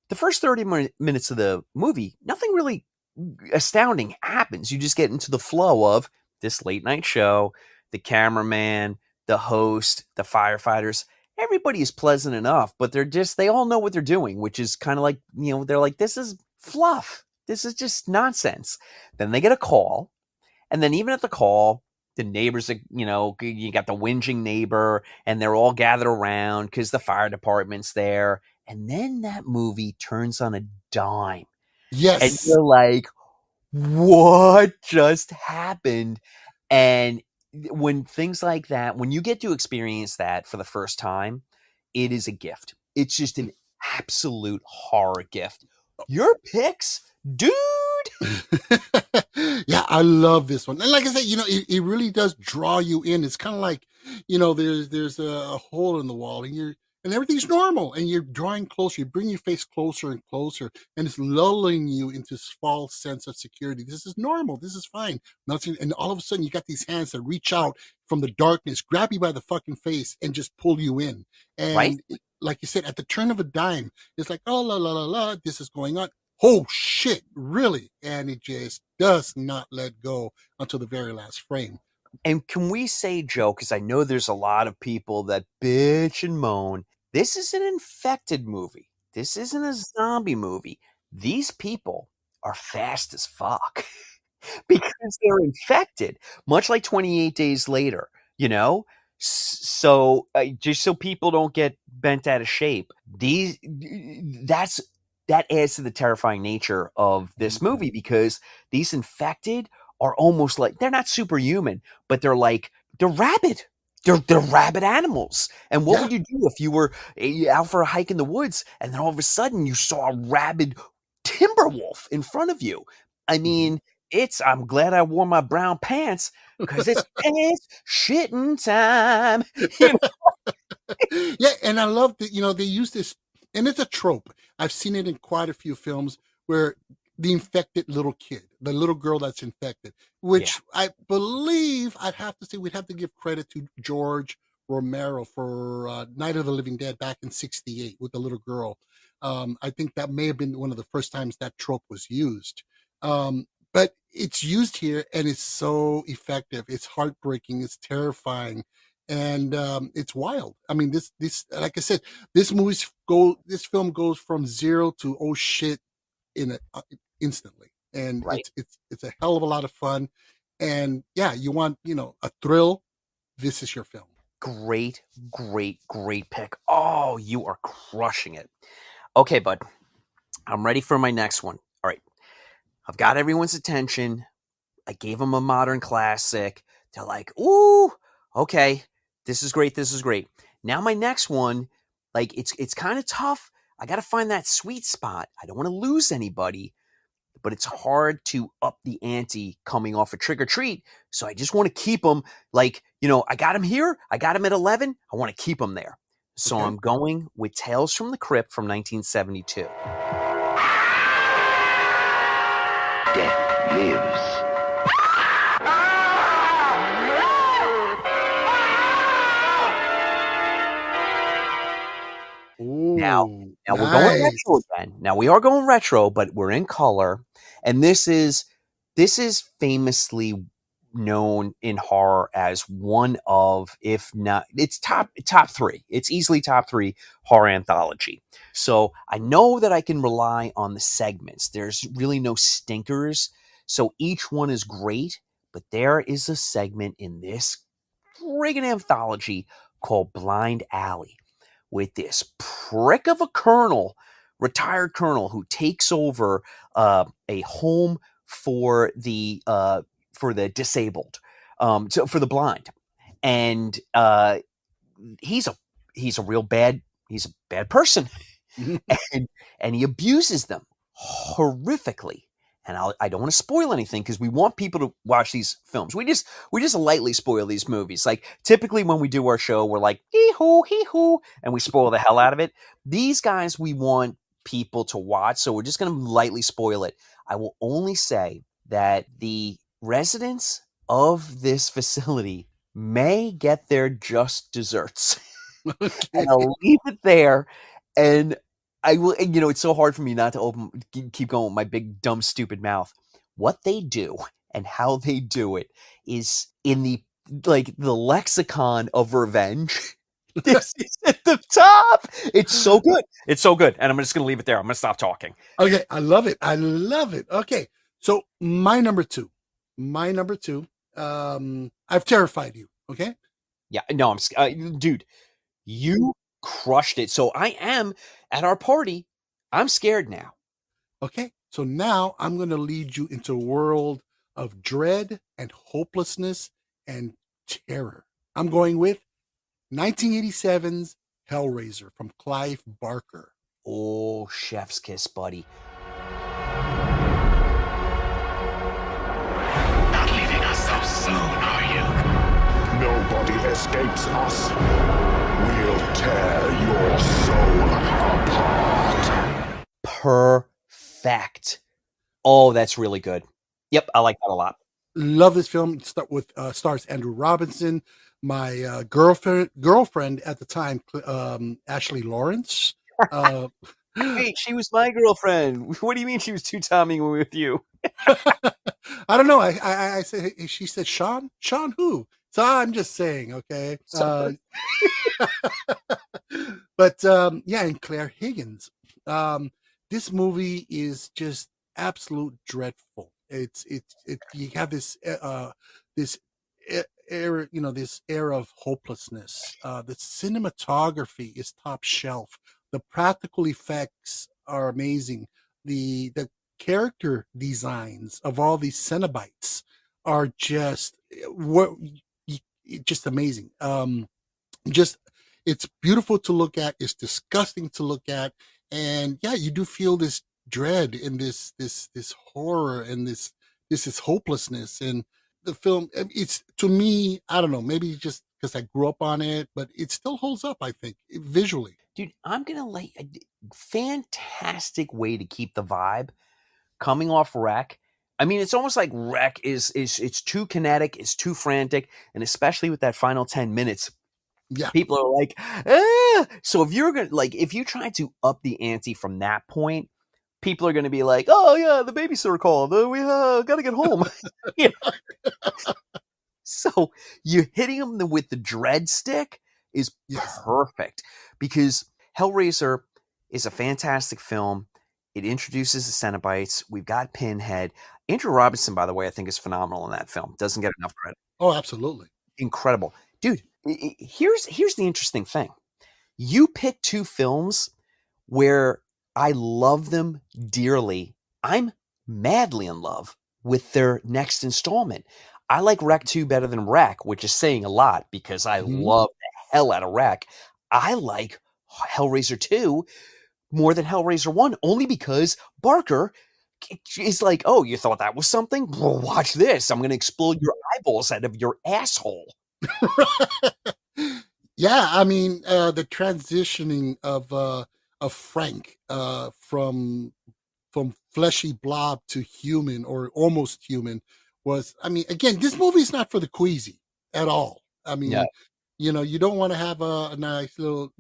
the first 30 minutes of the movie, nothing really astounding happens. You just get into the flow of this late night show, the cameraman, the host, the firefighters. Everybody is pleasant enough, but they all know what they're doing, which is kind of like, they're like, this is fluff. This is just nonsense. Then they get a call. And then even at the call, the neighbors, you got the whinging neighbor, and they're all gathered around because the fire department's there. And then that movie turns on a dime. Yes. And you're like, what just happened? And when things like that, when you get to experience that for the first time, it is a gift. It's just an absolute horror gift. Your picks, dude. Yeah, I love this one. And like I said, it really does draw you in. It's kind of like, there's a hole in the wall and everything's normal and you're drawing closer. You bring your face closer and closer and it's lulling you into this false sense of security. This is normal. This is fine. Nothing. And all of a sudden you got these hands that reach out from the darkness, grab you by the fucking face and just pull you in. And right? Like you said, at the turn of a dime, it's like, oh, la, la, la, la, this is going on. Oh shit, really? And it just does not let go until the very last frame. And can we say, Joe, because I know there's a lot of people that bitch and moan, this is an infected movie. This isn't a zombie movie. These people are fast as fuck because they're infected, much like 28 Days Later, So just so people don't get bent out of shape, that adds to the terrifying nature of this movie because these infected are almost like, they're not superhuman, but they're rabid. They're rabid animals. And what would you do if you were out for a hike in the woods and then all of a sudden you saw a rabid timber wolf in front of you? I mean, I'm glad I wore my brown pants because it's shitting time. Yeah, and I love that, they use this, and it's a trope. I've seen it in quite a few films where the infected little kid, the little girl that's infected, which I believe we'd have to give credit to George Romero for Night of the Living Dead back in '68 with the little girl. I think that may have been one of the first times that trope was used. But it's used here and it's so effective. It's heartbreaking. It's terrifying. And it's wild. I mean, this like I said, this film goes from 0 to oh shit instantly, and it's a hell of a lot of fun. And yeah, you want a thrill. This is your film. Great pick. Oh, you are crushing it. Okay, bud, I'm ready for my next one. All right, I've got everyone's attention. I gave them a modern classic. They're like, ooh, okay. This is great. Now my next one, it's kind of tough. I got to find that sweet spot. I don't want to lose anybody, but it's hard to up the ante coming off a Trick or Treat. So I just want to keep them I got them here. I got them at 11. I want to keep them there. So I'm going with Tales from the Crypt from 1972. Death lives. Now we're going retro again. Now we are going retro, but we're in color, and this is famously known in horror as one of, if not, it's top 3. It's easily top 3 horror anthology. So I know that I can rely on the segments. There's really no stinkers, so each one is great. But there is a segment in this friggin' anthology called Blind Alley, with this prick of a retired colonel who takes over a home for the disabled, so for the blind, and he's a bad person, and he abuses them horrifically. And I don't want to spoil anything because we want people to watch these films. We just lightly spoil these movies. Like typically when we do our show, we're like hee hoo, and we spoil the hell out of it. These guys, we want people to watch, so we're just going to lightly spoil it. I will only say that the residents of this facility may get their just desserts. And I'll leave it there. And I will, it's so hard for me not to keep going with my big, dumb, stupid mouth. What they do and how they do it is in the lexicon of revenge. This is at the top. It's so good. It's so good. And I'm just going to leave it there. I'm going to stop talking. Okay. I love it. I love it. Okay. So my number two, I've terrified you. Okay. Yeah. No, dude, you crushed it. So I am at our party. I'm scared now. Okay. So now I'm going to lead you into a world of dread and hopelessness and terror. I'm going with 1987's Hellraiser from Clive Barker. Oh, chef's kiss, buddy. Not leaving us so soon, are you? Nobody escapes us. We'll tear your soul apart. Perfect. Oh, that's really good. Yep, I like that a lot. Love this film. Stars Andrew Robinson, my girlfriend at the time, Ashley Lawrence. Wait, she was my girlfriend. What do you mean she was two-timing with you? I don't know. I said, she said, Sean who? So I'm just saying, okay. But yeah, and Claire Higgins. This movie is just absolute dreadful. It's you have this era, this era of hopelessness. The cinematography is top shelf. The practical effects are amazing. The character designs of all these Cenobites are just amazing. It's beautiful to look at. It's disgusting to look at, and yeah, you do feel this dread and this horror and this is hopelessness. And the film, it's, to me, I don't know, maybe just because I grew up on it, but it still holds up, I think, visually. Dude, I'm gonna fantastic way to keep the vibe coming off Wreck. I mean, it's almost like Wreck is it's too kinetic, it's too frantic, and especially with that final 10 minutes, yeah, people are like, ah! So if you're gonna if you try to up the ante from that point, people are gonna be like, oh yeah, the babysitter called, we gotta get home. So you hitting them with the dread stick is perfect, because Hellraiser is a fantastic film. It introduces the Cenobites. We've got Pinhead. Andrew Robinson, by the way, I think is phenomenal in that film. Doesn't get enough credit. Oh, absolutely. Incredible. Dude, here's the interesting thing. You pick two films where I love them dearly. I'm madly in love with their next installment. I like Wreck 2 better than Wreck, which is saying a lot because I love the hell out of Wreck. I like Hellraiser 2 more than Hellraiser 1, only because Barker is like, oh, you thought that was something? Well, watch this. I'm going to explode your eyeballs out of your asshole. Yeah, I mean, the transitioning of Frank from fleshy blob to human or almost human was, I mean, again, this movie is not for the queasy at all. I mean, you don't want to have a nice little,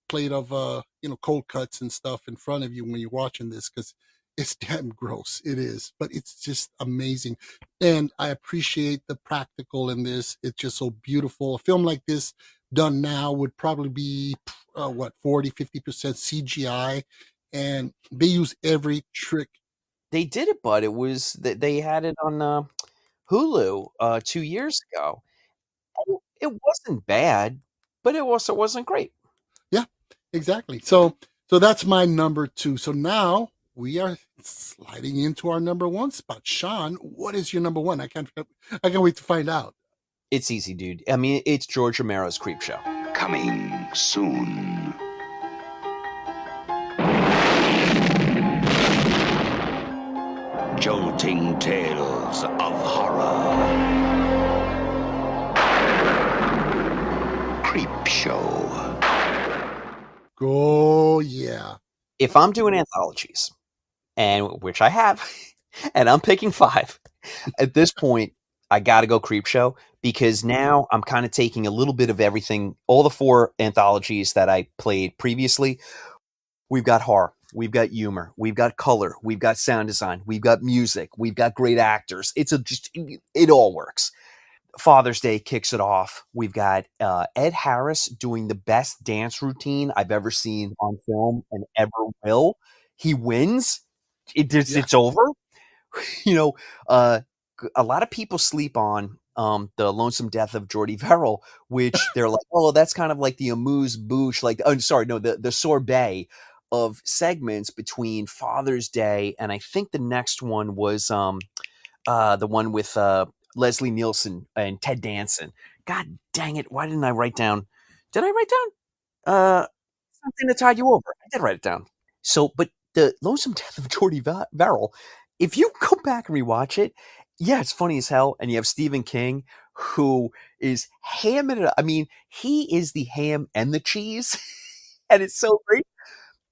plate of, cold cuts and stuff in front of you when you're watching this, because it's damn gross. It is, but it's just amazing. And I appreciate the practical in this. It's just so beautiful. A film like this done now would probably be 40, 50% CGI. And they use every trick. They did it, but it was that they had it on Hulu 2 years ago. It wasn't bad, but it also wasn't great. Yeah, exactly. So that's my number two. So now we are sliding into our number one spot. Sean, what is your number one? I can't wait to find out. It's easy, dude. I mean, it's George Romero's Creepshow. Coming soon. Jolting tales of horror. Creepshow. Oh, yeah. if I'm doing anthologies, and which I have, and I'm picking 5, at this point, I got to go Creepshow because now I'm kind of taking a little bit of everything. All the 4 anthologies that I played previously, we've got horror, we've got humor, we've got color, we've got sound design, we've got music, we've got great actors. It all works. Father's Day kicks it off. We've got Ed Harris doing the best dance routine I've ever seen on film and ever will. He wins. It's over. You know, a lot of people sleep on the Lonesome Death of Jordy Verrill, which they're like, oh, that's kind of like the amuse bouche, like, oh, sorry, no, the sorbet of segments between Father's Day and I think the next one was the one with Leslie Nielsen and Ted Danson. God dang it! Why didn't I write down? Did I write down something to tide you over? I did write it down. So, but the Lonesome Death of Jordy Verrill, if you go back and rewatch it, yeah, it's funny as hell. And you have Stephen King, who is hamming it up. I mean, he is the ham and the cheese, and it's so great.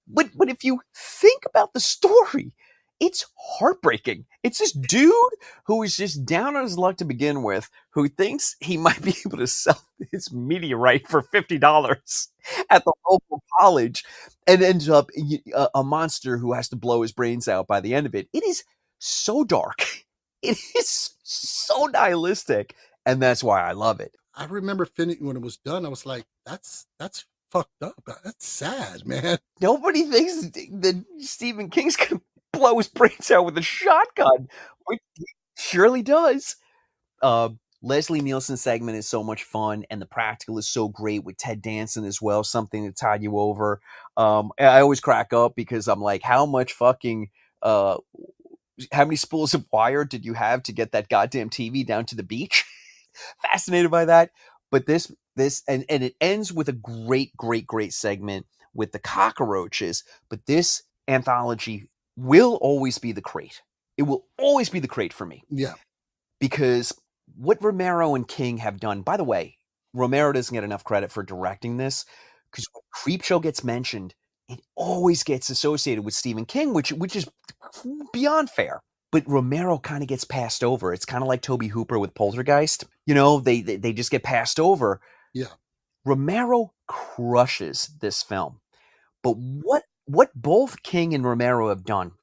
But if you think about the story, it's heartbreaking. It's this dude who is just down on his luck to begin with, who thinks he might be able to sell his meteorite for $50 at the local college, and ends up a monster who has to blow his brains out by the end of it. It is so dark. It is so nihilistic, and that's why I love it. I remember finishing when it was done. I was like, "That's fucked up. That's sad, man." Nobody thinks that Stephen King's gonna blow his brains out with a shotgun, which he surely does. Leslie Nielsen's segment is so much fun, and the practical is so great with Ted Danson as well. Something to tide you over. I always crack up because I'm like, how much fucking how many spools of wire did you have to get that goddamn TV down to the beach? Fascinated by that. But this and it ends with a great segment with the cockroaches. But this anthology will always be the crate. It will always be the crate for me. Yeah. Because what Romero and King have done, by the way, Romero doesn't get enough credit for directing this, because when Creepshow gets mentioned, it always gets associated with Stephen King, which is beyond fair. But Romero kind of gets passed over. It's kind of like Tobe Hooper with Poltergeist. You know, they just get passed over. Yeah. Romero crushes this film. But what both King and Romero have done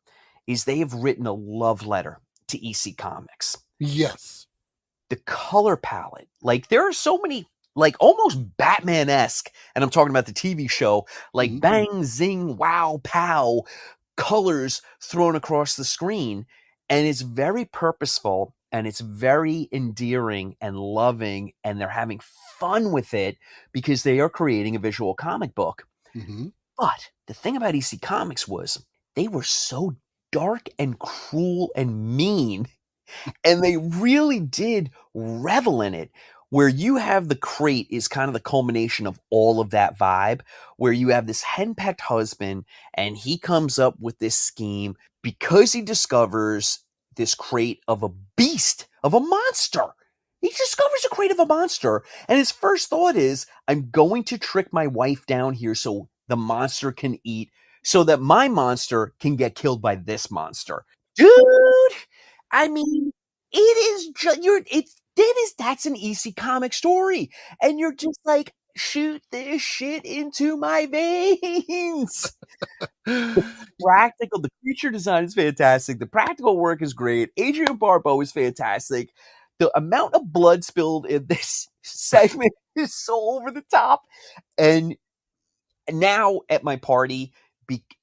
is they have written a love letter to EC Comics. Yes. The color palette. Like, there are so many, like, almost Batman-esque, and I'm talking about the TV show, like bang, zing, wow, pow, colors thrown across the screen. And it's very purposeful, and it's very endearing and loving, and they're having fun with it because they are creating a visual comic book. Mm-hmm. But the thing about EC Comics was they were so dark and cruel and mean, and they really did revel in it. Where you have the crate is kind of the culmination of all of that vibe, where you have this henpecked husband, and he comes up with this scheme because he discovers this crate of a beast, of a monster. He discovers a crate of a monster, and his first thought is, I'm going to trick my wife down here so the monster can eat, so that my monster can get killed by this monster. Dude, I mean, it is just, that's an EC comic story, and you're just like, shoot this shit into my veins. Practical, the creature design is fantastic. The practical work is great. Adrian Barbeau is fantastic. The amount of blood spilled in this segment is so over the top. And now at my party,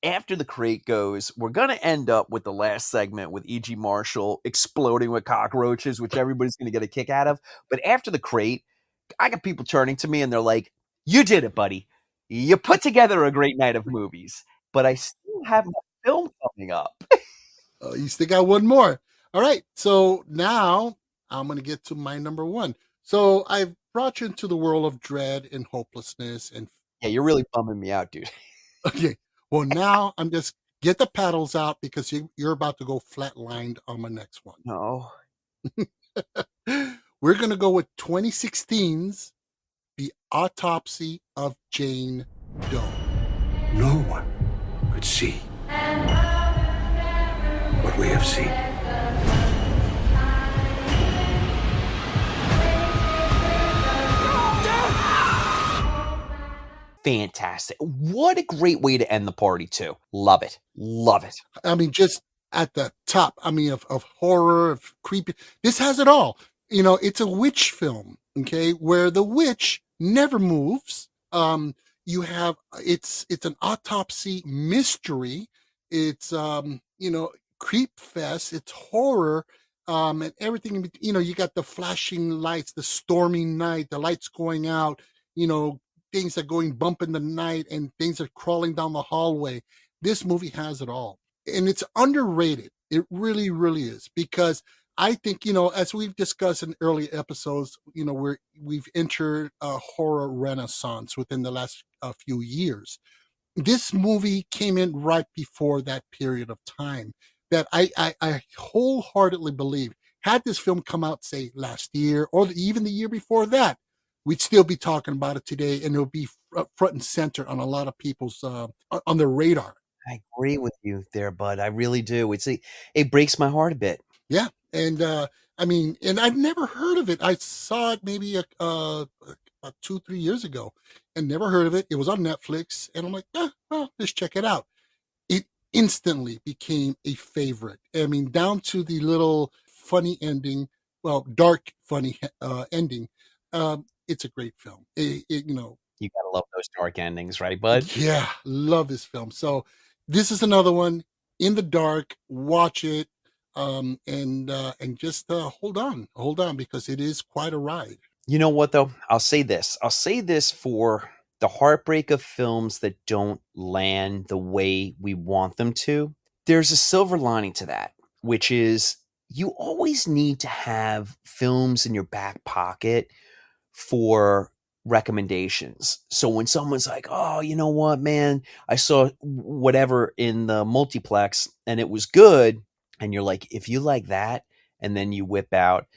after the crate goes, we're going to end up with the last segment with E.G. Marshall exploding with cockroaches, which everybody's going to get a kick out of. But after the crate, I got people turning to me and they're like, you did it, buddy. You put together a great night of movies. But I still have a film coming up. You still got one more. All right. So now I'm going to get to my number 1. So I've brought you into the world of dread and hopelessness. And yeah, you're really bumming me out, dude. Okay. Well, now I'm just get the paddles out because you're about to go flatlined on my next one. No. We're going to go with 2016's The Autopsy of Jane Doe. No one could see what we have seen. Fantastic. What a great way to end the party, too. Love it. Love it. I mean, just at the top, I mean, of horror, of creepy. This has it all. You know, it's a witch film, okay, where the witch never moves. You have it's an autopsy mystery. It's creep fest. It's horror, and everything. You know, you got the flashing lights, the stormy night, the lights going out. You know, things are going bump in the night, and things are crawling down the hallway. This movie has it all, and it's underrated. It really, really is, because I think, you know, as we've discussed in early episodes, you know, we've entered a horror renaissance within the last few years. This movie came in right before that period of time that I wholeheartedly believe, had this film come out, say, last year or even the year before that, we'd still be talking about it today, and it'll be front and center on a lot of people's on their radar. I agree with you there, bud. I really do. It breaks my heart a bit. Yeah, and I mean, and I'd never heard of it. I saw it maybe about 2-3 years ago, and never heard of it. It was on Netflix, and I'm like, well, let's check it out. It instantly became a favorite. I mean, down to the little funny ending, well, dark funny ending. It's a great film. You know, You gotta love those dark endings, right, bud? yeah, love this film. So this is another one, in the dark. Watch it, and just hold on, because it is quite a ride. You know what, though? I'll say this. I'll say this for the heartbreak of films that don't land the way we want them to. There's a silver lining to that, which is you always need to have films in your back pocket for recommendations. So when someone's like, "Oh, you know what, man? I saw whatever in the multiplex and it was good." And you're like, "If you like that," and then you whip out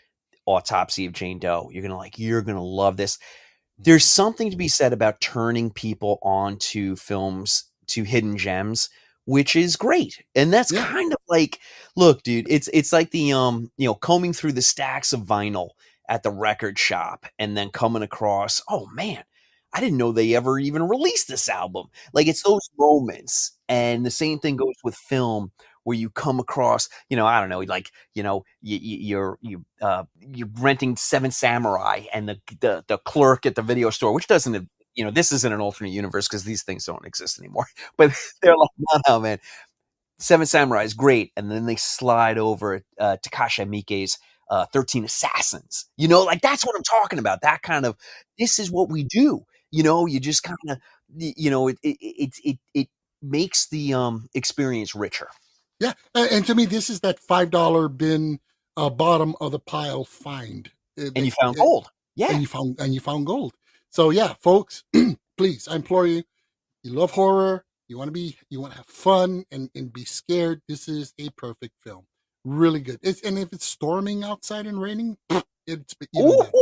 Autopsy of Jane Doe, you're going to love this. There's something to be said about turning people on to films, to hidden gems, which is great. And that's Yeah. kind of like, look, dude, it's like the combing through the stacks of vinyl at the record shop and then coming across, oh man, I didn't know they ever even released this album. Like, it's those moments. And the same thing goes with film, where you come across, I don't know, like, you're renting Seven Samurai, and the clerk at the video store, which doesn't, this isn't an alternate universe because these things don't exist anymore. But they're like, no, man, Seven Samurai is great, and then they slide over Takashi Miike's 13 Assassins. Like, that's what I'm talking about. That kind of, this is what we do. You just kind of, it makes the experience richer. Yeah, and to me, this is that $5 bin, bottom of the pile find. And you found gold. Yeah, and you found gold. So yeah, folks, please, I implore you. You love horror. You want to have fun and be scared. This is a perfect film. Really good. And if it's storming outside and raining, it's even better.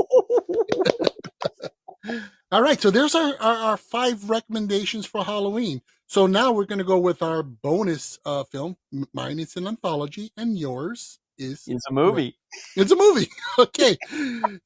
All right, so there's our 5 recommendations for Halloween. So now we're going to go with our bonus film. Mine is an anthology, and yours is a movie. It's a movie. Okay,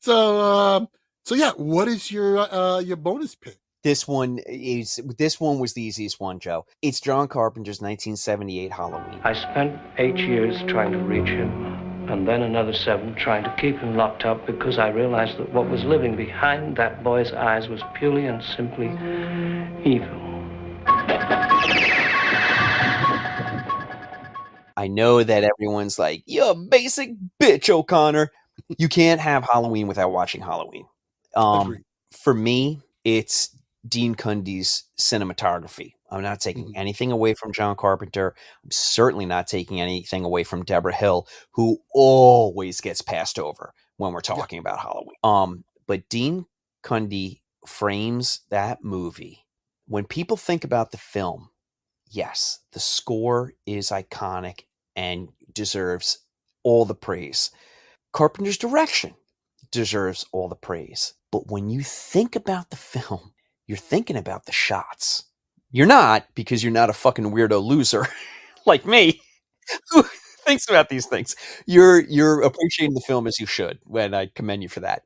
so yeah, what is your bonus pick? This one was the easiest one, Joe. It's John Carpenter's 1978 Halloween. I spent 8 years trying to reach him, and then another 7 trying to keep him locked up, because I realized that what was living behind that boy's eyes was purely and simply evil. I know that everyone's like, "You basic bitch, O'Connor." You can't have Halloween without watching Halloween. For me, it's Dean Cundey's cinematography. I'm not taking anything away from John Carpenter. I'm certainly not taking anything away from Deborah Hill, who always gets passed over when we're talking about Halloween. But Dean Cundey frames that movie. When people think about the film, yes, the score is iconic and deserves all the praise. Carpenter's direction deserves all the praise. But when you think about the film, you're thinking about the shots. You're not, because you're not a fucking weirdo loser like me who thinks about these things. You're appreciating the film as you should, and I commend you for that.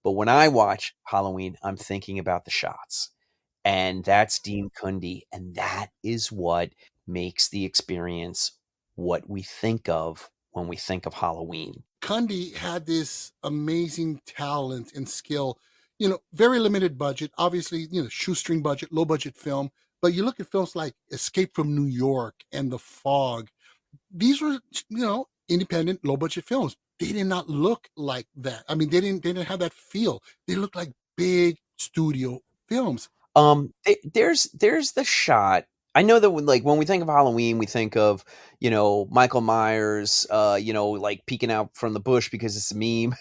But when I watch Halloween, I'm thinking about the shots. And that's Dean Cundey, and that is what makes the experience what we think of when we think of Halloween. Cundey had this amazing talent and skill. Very limited budget, obviously, shoestring budget, low budget film. But you look at films like Escape from New York and The Fog. These were, independent, low budget films. They did not look like that. I mean, they didn't have that feel. They looked like big studio films. There's the shot. I know that when we think of Halloween, we think of, Michael Myers, like peeking out from the bush because it's a meme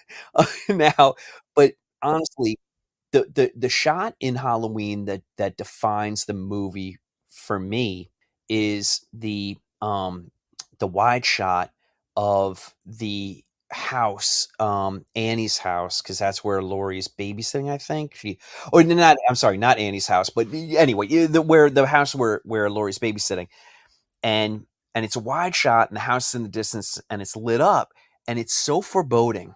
now. But honestly, the shot in Halloween that defines the movie for me is the wide shot of the house, Annie's house, because that's where Laurie's babysitting, I think. I'm sorry, not Annie's house, but anyway, the house where Laurie's babysitting, and it's a wide shot, and the house is in the distance, and it's lit up, and it's so foreboding.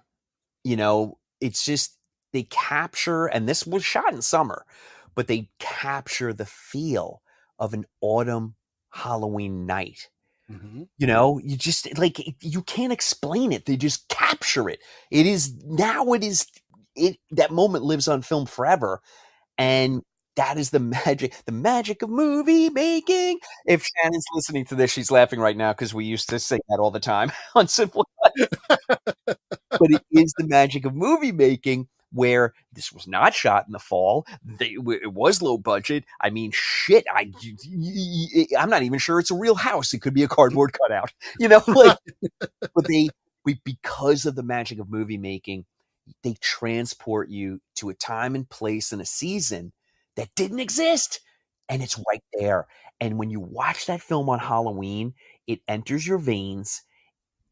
It's just they capture, and this was shot in summer, but they capture the feel of an autumn Halloween night. Mm-hmm. You just you can't explain it. They just capture it. That moment lives on film forever. And that is the magic of movie making. If Shannon's listening to this, she's laughing right now because we used to sing that all the time on Simple Cut. But it is the magic of movie making, where this was not shot in the fall. It was low budget. I mean, shit. I'm not even sure it's a real house. It could be a cardboard cutout. But because of the magic of movie making, they transport you to a time and place and a season that didn't exist, and it's right there. And when you watch that film on Halloween, it enters your veins.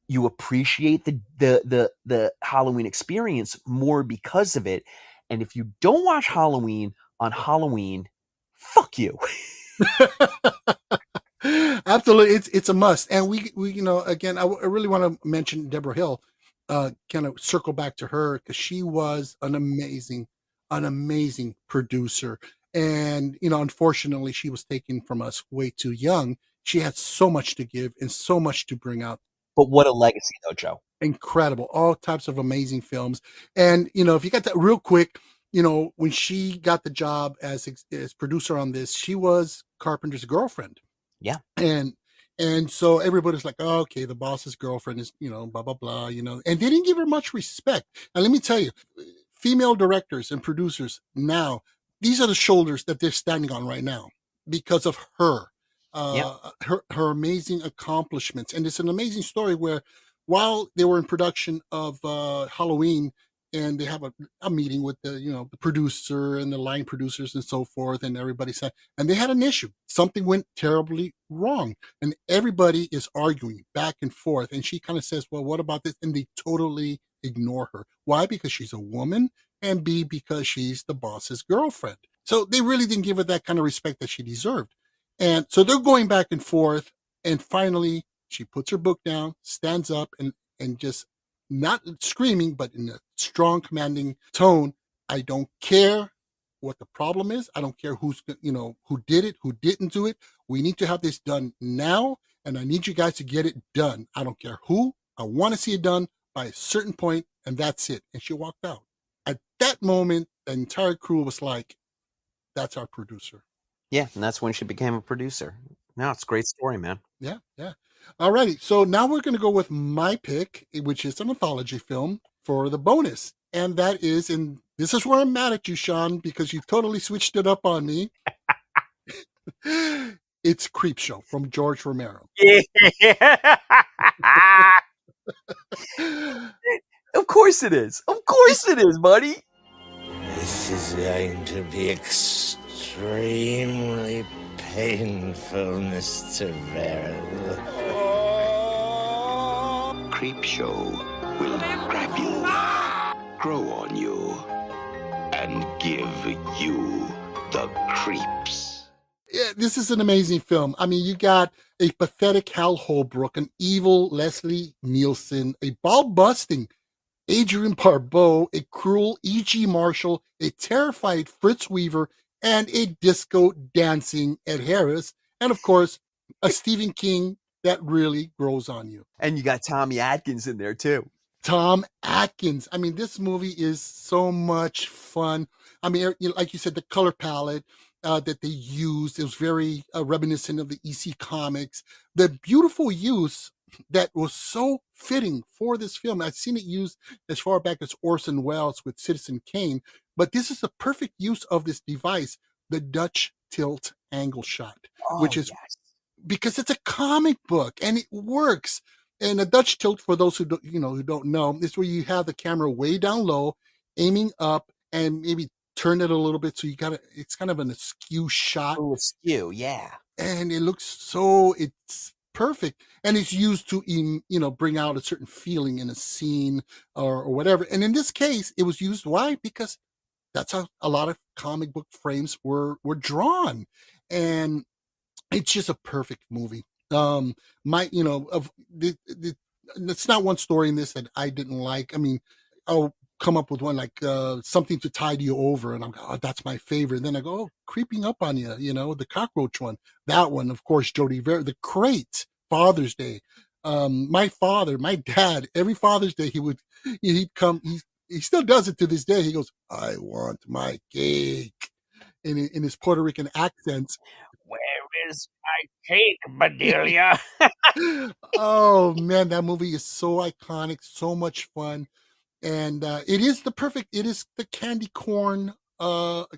You appreciate the Halloween experience more because of it. And if you don't watch Halloween on Halloween, fuck you. Absolutely, it's a must. And we again, I really want to mention Deborah Hill. Kind of circle back to her, because she was an amazing producer. And unfortunately, she was taken from us way too young. She had so much to give and so much to bring out. But what a legacy, though, Joe. Incredible. All types of amazing films. And, if you got that real quick, when she got the job as producer on this, she was Carpenter's girlfriend. Yeah. And so everybody's like, oh, okay, the boss's girlfriend is, blah, blah, blah, and they didn't give her much respect. And let me tell you, female directors and producers now, these are the shoulders that they're standing on right now because of her. Her amazing accomplishments. And it's an amazing story where, while they were in production of Halloween, and they have a meeting with the producer and the line producers and so forth, and everybody said, and they had an issue. Something went terribly wrong, and everybody is arguing back and forth. And she kind of says, well, what about this? And they totally ignore her. Why? Because she's a woman, and B, because she's the boss's girlfriend. So they really didn't give her that kind of respect that she deserved. And so they're going back and forth, and finally she puts her book down, stands up, and just, not screaming, but in a strong, commanding tone, I don't care what the problem is. I don't care who did it, who didn't do it. We need to have this done now, and I need you guys to get it done. I don't care who. I want to see it done by a certain point, and that's it. And she walked out. At that moment, the entire crew was like, that's our producer. Yeah, and that's when she became a producer. No, it's a great story, man. Yeah. All righty. So now we're going to go with my pick, which is an anthology film for the bonus. And that is, and this is where I'm mad at you, Sean, because you totally switched it up on me. It's Creepshow from George Romero. Yeah. Of course it is. Of course it is, buddy. This is going to be extremely painful, Mr. Verrill. Creepshow will grab you, grow on you, and give you the creeps. Yeah, this is an amazing film. I mean, you got a pathetic Hal Holbrook, an evil Leslie Nielsen, a ball-busting Adrian Barbeau, a cruel E.G. Marshall, a terrified Fritz Weaver, and a disco dancing Ed Harris, and of course, a Stephen King that really grows on you. And you got Tommy Atkins in there too. Tom Atkins. I mean, this movie is so much fun. I mean, like you said, the color palette that they used, it was very reminiscent of the EC comics. The beautiful use that was so fitting for this film. I've seen it used as far back as Orson Welles with Citizen Kane, but this is the perfect use of this device, the Dutch tilt angle shot, which is because it's a comic book and it works. And a Dutch tilt, for those who don't know, is where you have the camera way down low, aiming up, and maybe turn it a little bit so it's kind of an askew shot. Oh, askew, yeah. And it's perfect, and it's used to bring out a certain feeling in a scene or whatever. And in this case, it was used. Why? Because that's how a lot of comic book frames were drawn, and it's just a perfect movie. It's not one story in this that I didn't like. I mean, I'll come up with one like Something to Tide You Over, and I'm like, oh, that's my favorite. And then I go, oh, Creeping Up on You, the cockroach one. That one, of course, Jodie Vera, The Crate, Father's Day. My dad, every Father's Day, he'd come, he still does it to this day. He goes, I want my cake, in his Puerto Rican accent. Where is my cake, Bedelia? Oh man, that movie is so iconic, so much fun, and it is the candy corn, of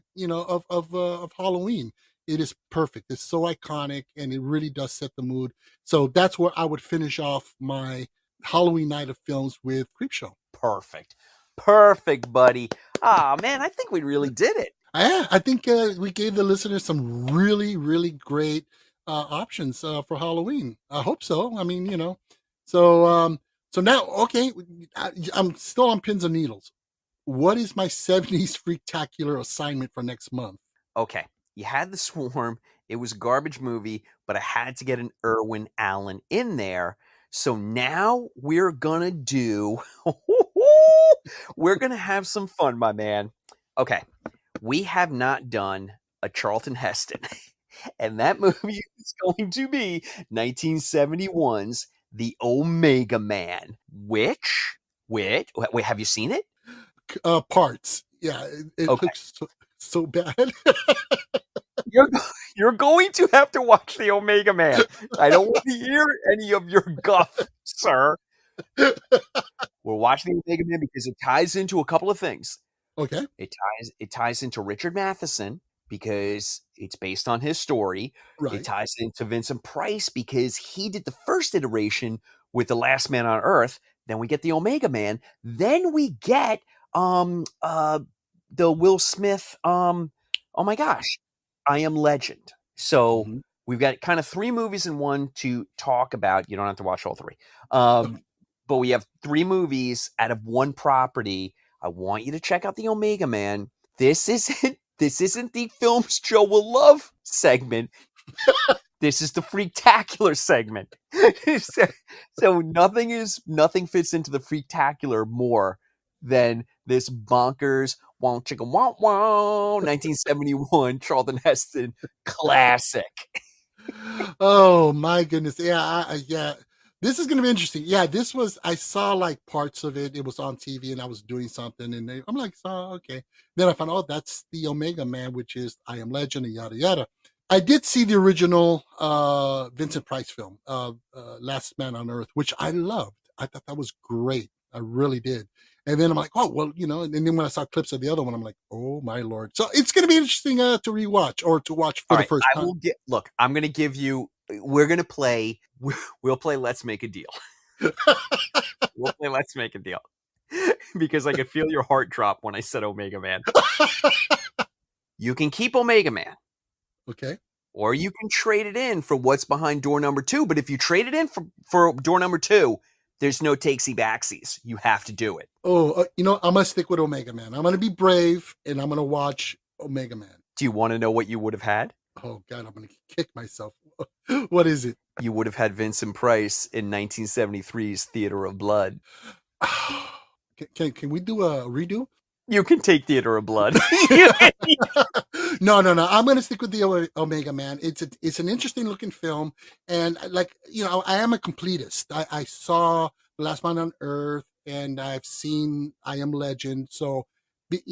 Halloween. It is perfect. It's so iconic, and it really does set the mood. So that's where I would finish off my Halloween night of films with Creepshow. Perfect, buddy. Ah, man, I think we really did it. Yeah, I think we gave the listeners some really, really great options for Halloween. I hope so. I mean, so now, okay, I'm still on pins and needles. What is my 70s Freaktakular assignment for next month? Okay, you had The Swarm. It was a garbage movie, but I had to get an Irwin Allen in there. So now we're gonna have some fun, my man. Okay. We have not done a Charlton Heston, and that movie is going to be 1971's The Omega Man, wait, have you seen it? Parts. Yeah, it okay. looks so bad. You're going to have to watch The Omega Man. I don't want to hear any of your guff, sir. We're watching The Omega Man because it ties into a couple of things. Okay. It ties into Richard Matheson because it's based on his story. Right. It ties into Vincent Price because he did the first iteration with The Last Man on Earth. Then we get the Omega Man. Then we get the Will Smith oh my gosh, I Am Legend. So we've got kind of 3 movies in one to talk about. You don't have to watch all 3. But we have 3 movies out of one property. I want you to check out the Omega Man. This isn't the Films Joe Will Love segment. This is the Freaktakular segment. so nothing fits into the Freaktakular more than this bonkers wah chicka wah wah 1971 Charlton Heston classic. Oh my goodness. Yeah. This is going to be interesting. Yeah, I saw like parts of it. It was on TV and I was doing something and I'm like, oh, okay. Then I found out that's the Omega Man, which is I Am Legend and yada, yada. I did see the original Vincent Price film, Last Man on Earth, which I loved. I thought that was great. I really did. And then I'm like, oh, well, and then when I saw clips of the other one, I'm like, oh my Lord. So it's going to be interesting to rewatch or to watch for the first time. Look, I'm going to give you, we'll play Let's Make a Deal. We'll play Let's Make a Deal. Because I could feel your heart drop when I said Omega Man. You can keep Omega Man. Okay. Or you can trade it in for what's behind door number 2. But if you trade it in for door number 2, there's no takesy-backsies. You have to do it. Oh, I'm going to stick with Omega Man. I'm going to be brave, and I'm going to watch Omega Man. Do you want to know what you would have had? Oh God, I'm gonna kick myself. What is it? You would have had Vincent Price in 1973's Theater of Blood. Can we do a redo? You can take Theater of Blood. No. I'm going to stick with the Omega Man. It's an interesting looking film, and like I am a completist. I saw The Last Man on Earth, and I've seen I Am Legend. So, the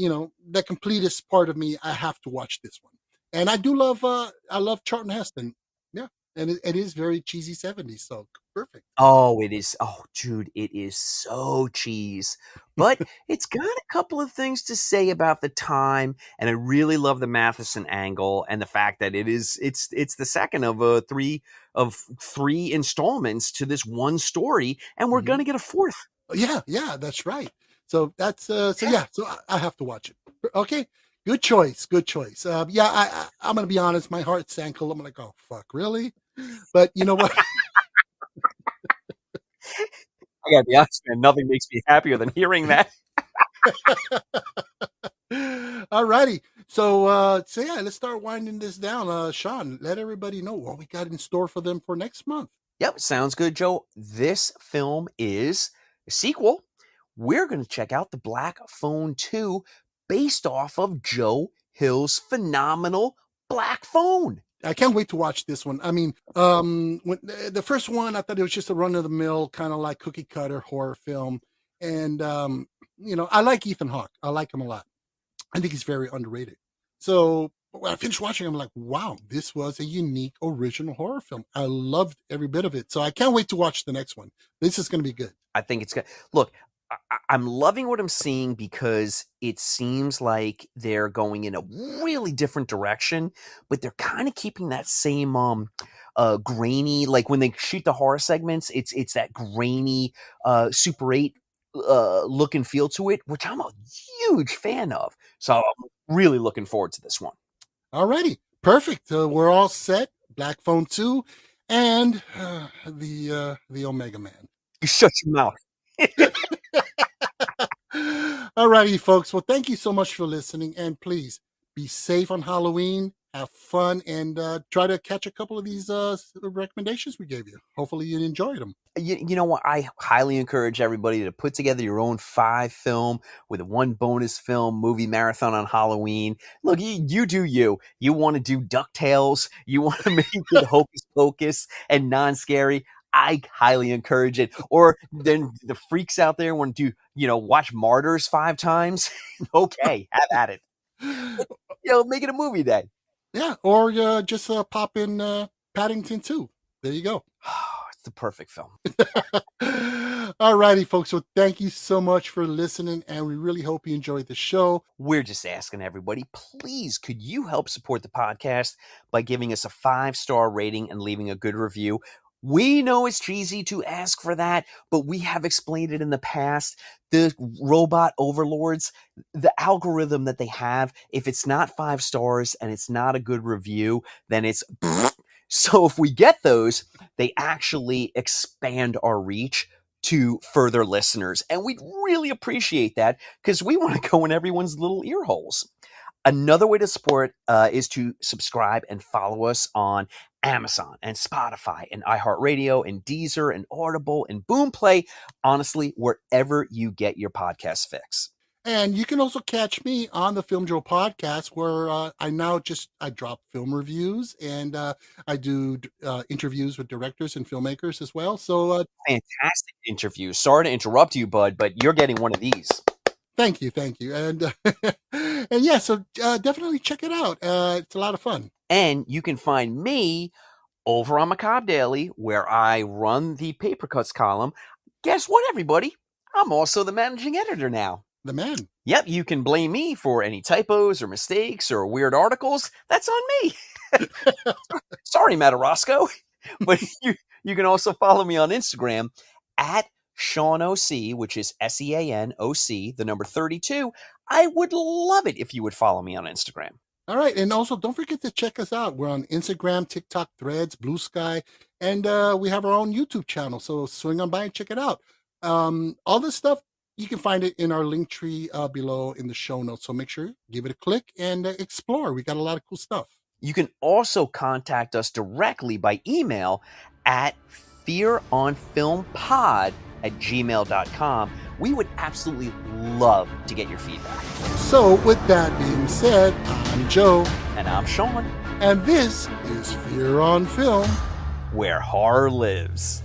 completist part of me, I have to watch this one. And I do love I love Charlton Heston. Yeah, and it is very cheesy 70s. So perfect. Oh, it is. Oh, dude, it is so cheese. But it's got a couple of things to say about the time, and I really love the Matheson angle and the fact that it's the second of three installments to this one story, and we're gonna get a fourth. Yeah, that's right. So that's so I have to watch it. Okay, good choice. I'm gonna be honest. My heart sank a little. I'm like, oh fuck, really? But you know what? I gotta be honest, man. Nothing makes me happier than hearing that. Alrighty. So yeah, let's start winding this down. Sean, let everybody know what we got in store for them for next month. Yep, sounds good, Joe. This film is a sequel. We're going to check out The Black Phone 2, based off of Joe Hill's phenomenal Black Phone. I can't wait to watch this one. I mean, when the first one, I thought it was just a run of the mill, kind of like cookie cutter horror film. And, I like Ethan Hawke. I like him a lot. I think he's very underrated. So when I finished watching, I'm like, wow, this was a unique original horror film. I loved every bit of it. So I can't wait to watch the next one. This is going to be good. I think it's good. Look, I'm loving what I'm seeing because it seems like they're going in a really different direction, but they're kind of keeping that same grainy, like when they shoot the horror segments, it's that grainy Super 8 look and feel to it, which I'm a huge fan of. So I'm really looking forward to this one. Alrighty, perfect. We're all set. Black Phone 2 and the Omega Man. You shut your mouth. Alrighty, folks. Well, thank you so much for listening, and please be safe on Halloween. Have fun, and try to catch a couple of these recommendations we gave you. Hopefully, you enjoyed them. You know what? I highly encourage everybody to put together your own 5-film with a 1 bonus film movie marathon on Halloween. Look, you do you. You want to do DuckTales. You want to make it Hocus Pocus and non-scary. I highly encourage it. Or then the freaks out there want to do, watch Martyrs 5 times. Okay, have at it. Make it a movie day. Yeah, or just pop in Paddington 2. There you go. It's the perfect film. All righty, folks. So thank you so much for listening, and we really hope you enjoyed the show. We're just asking everybody, please, could you help support the podcast by giving us a 5-star rating and leaving a good review? We know it's cheesy to ask for that, but we have explained it in the past. The robot overlords, the algorithm that they have, if it's not 5 stars and it's not a good review, then it's... So if we get those, they actually expand our reach to further listeners. And we'd really appreciate that because we want to go in everyone's little ear holes. Another way to support is to subscribe and follow us on Amazon and Spotify and iHeartRadio and Deezer and Audible and Boomplay. Honestly, wherever you get your podcast fix. And you can also catch me on the Film Joe podcast, where I drop film reviews, and I do interviews with directors and filmmakers as well. So fantastic interviews. Sorry to interrupt you, bud, but you're getting one of these. Thank you, and and yeah, so definitely check it out. It's a lot of fun. And you can find me over on Macabre Daily, where I run the Paper Cuts column. Guess what, everybody? I'm also the managing editor now. The man. Yep, you can blame me for any typos or mistakes or weird articles. That's on me. Sorry, Matarosco. But you can also follow me on Instagram at Sean OC, which is SEANOC, the number 32. I would love it if you would follow me on Instagram. All right. And also, don't forget to check us out. We're on Instagram, TikTok, Threads, Blue Sky, and we have our own YouTube channel. So swing on by and check it out. All this stuff, you can find it in our LinkTree below in the show notes. So make sure, give it a click and explore. We got a lot of cool stuff. You can also contact us directly by email at fearonfilmpod@gmail.com. We would absolutely love to get your feedback. So, with that being said, I'm Joe. And I'm Sean. And this is Fear on Film, where horror lives.